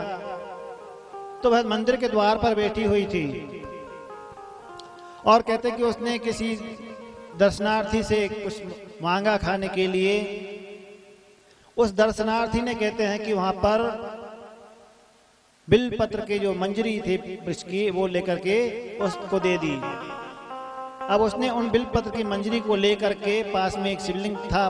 Speaker 6: तो वह मंदिर के द्वार पर बैठी हुई थी और कहते कि उसने किसी दर्शनार्थी से कुछ मांगा खाने के लिए। उस दर्शनार्थी ने कहते हैं कि वहां पर बिल पत्र के जो मंजरी थी वृक्ष की, वो लेकर के उसको दे दी। अब उसने उन बिल पत्र की मंजरी को लेकर के, पास में एक शिवलिंग था,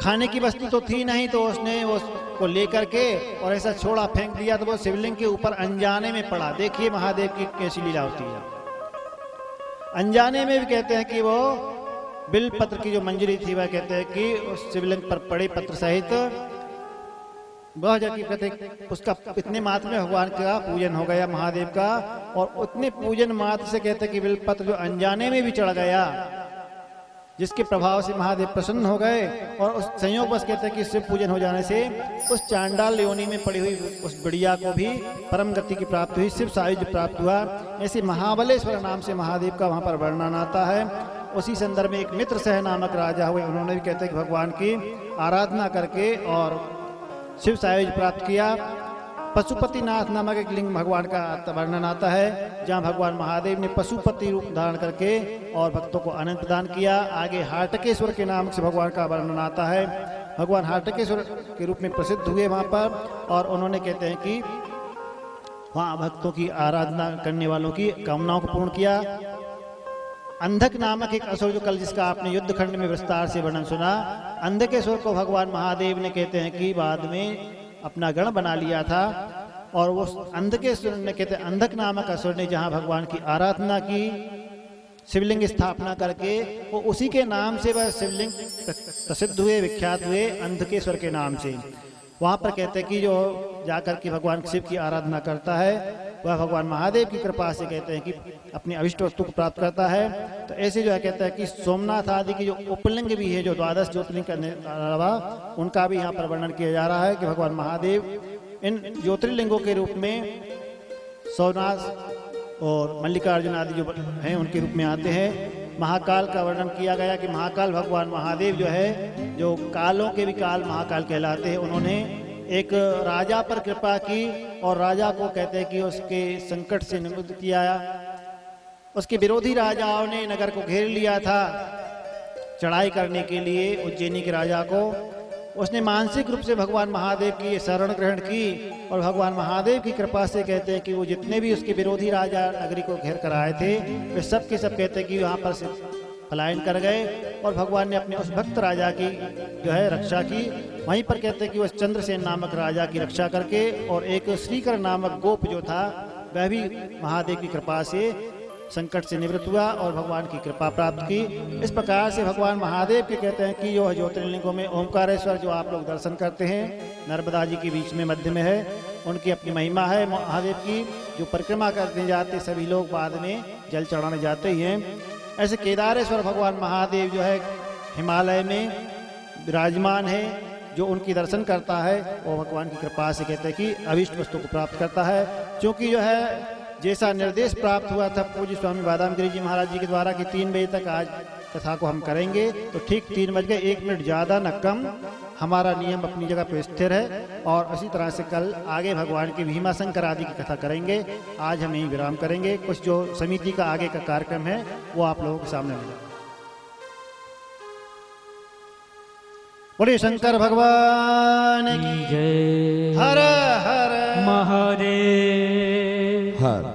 Speaker 6: खाने की वस्तु तो थी नहीं, तो उसने उसको लेकर के और ऐसा छोड़ा, फेंक दिया, तो वो शिवलिंग के ऊपर अनजाने में पड़ा। देखिए महादेव की कैसी लीला होती है। अनजाने में भी कहते हैं कि वो बिल पत्र की जो मंजरी थी, वह कहते हैं कि उस शिवलिंग पर पड़े पत्र सहित वह जाके कहते उसका इतने मात्र में भगवान का पूजन हो गया, महादेव का। और उतने पूजन मात्र से कहते हैं कि बिल पत्र जो अनजाने में भी चढ़ गया, जिसके प्रभाव से महादेव प्रसन्न हो गए। और उस संयोग बस कहते हैं कि शिव पूजन हो जाने से उस चांडाल योनि में पड़ी हुई उस बढ़िया को भी परम गति की प्राप्ति हुई, शिव सायुज्य प्राप्त हुआ। ऐसे महाबलेश्वर नाम से महादेव का वहाँ पर वर्णन आता है। उसी संदर्भ में एक मित्र सह नामक राजा हुए, उन्होंने भी कहते हैं कि भगवान की आराधना करके और शिव सायुज्य प्राप्त किया। पशुपतिनाथ नामक एक लिंग भगवान का वर्णन आता है, जहां भगवान महादेव ने पशुपति रूप धारण करके और भक्तों को आनंद प्रदान किया। आगे हाटकेश्वर के नाम से भगवान का वर्णन आता है। भगवान हाटकेश्वर के रूप में प्रसिद्ध हुए वहां पर, और उन्होंने कहते हैं कि वहां भक्तों की आराधना करने वालों की कामनाओं को पूर्ण किया। अंधक नामक एक असुर, जो कल जिसका आपने युद्ध खंड में विस्तार से वर्णन सुना, अंधकेश्वर को भगवान महादेव ने कहते हैं कि बाद में अपना गण बना लिया था। और वो अंधकेश्वर ने कहते हैं अंधक नामक असुर ने जहाँ भगवान की आराधना की, शिवलिंग स्थापना करके, वो उसी के नाम से वह शिवलिंग प्रसिद्ध हुए, विख्यात हुए, अंधकेश्वर के नाम से। वहाँ पर कहते हैं कि जो जाकर के भगवान शिव की आराधना करता है, वह भगवान महादेव की कृपा से कहते हैं कि अपनी अभिष्ट वस्तु को प्राप्त करता है। तो ऐसे जो है कहते हैं कि सोमनाथ आदि की जो उपलिंग भी है, जो द्वादश ज्योतिर्लिंग के अलावा, उनका भी यहाँ पर वर्णन किया जा रहा है कि भगवान महादेव इन ज्योतिर्लिंगों के रूप में सोमनाथ और मल्लिकार्जुन आदि जो हैं उनके रूप में आते हैं। महाकाल का वर्णन किया गया कि महाकाल भगवान महादेव जो है, जो कालों के भी काल महाकाल कहलाते हैं, उन्होंने एक राजा पर कृपा की और राजा को कहते हैं कि उसके संकट से निवृत्त किया। उसके विरोधी राजाओं ने नगर को घेर लिया था चढ़ाई करने के लिए, उज्जैनी के राजा को। उसने मानसिक रूप से भगवान महादेव की शरण ग्रहण की और भगवान महादेव की कृपा से कहते हैं कि वो जितने भी उसके विरोधी राजा नगरी को घेर कर आए थे, वे सब के सब कहते हैं कि वहाँ पर से पलायन कर गए। और भगवान ने अपने उस भक्त राजा की जो है रक्षा की। वहीं पर कहते हैं कि वह चंद्रसेन नामक राजा की रक्षा करके, और एक श्रीकर नामक गोप जो था, वह भी महादेव की कृपा से संकट से निवृत्त हुआ और भगवान की कृपा प्राप्त की। इस प्रकार से भगवान महादेव के कहते हैं कि जो ज्योतिर्लिंगों में ओमकारेश्वर जो आप लोग दर्शन करते हैं, नर्मदा जी के बीच में मध्य में है, उनकी अपनी महिमा है महादेव की। जो परिक्रमा करने जाते सभी लोग बाद में जल चढ़ाने जाते ही हैं। ऐसे केदारेश्वर भगवान महादेव जो है हिमालय में विराजमान है। जो उनकी दर्शन करता है वो भगवान की कृपा से कहते हैं कि अभिष्ट वस्तु को प्राप्त करता है। क्योंकि जो है जैसा निर्देश प्राप्त हुआ था पूज्य स्वामी बादामगिरी जी महाराज जी के द्वारा कि 3 बजे तक आज कथा को हम करेंगे, तो ठीक 3 बज गए, 1 मिनट ज़्यादा न कम हमारा नियम अपनी जगह पर स्थिर है। और इसी तरह से कल आगे भगवान के भीमाशंकर आदि की कथा करेंगे। आज हम यहीं विराम करेंगे। कुछ जो समिति का आगे का कार्यक्रम है वो आप लोगों के सामने मिलेगा। बोले शंकर भगवान की
Speaker 7: जय।
Speaker 6: हर हर
Speaker 7: महादेव।
Speaker 4: हर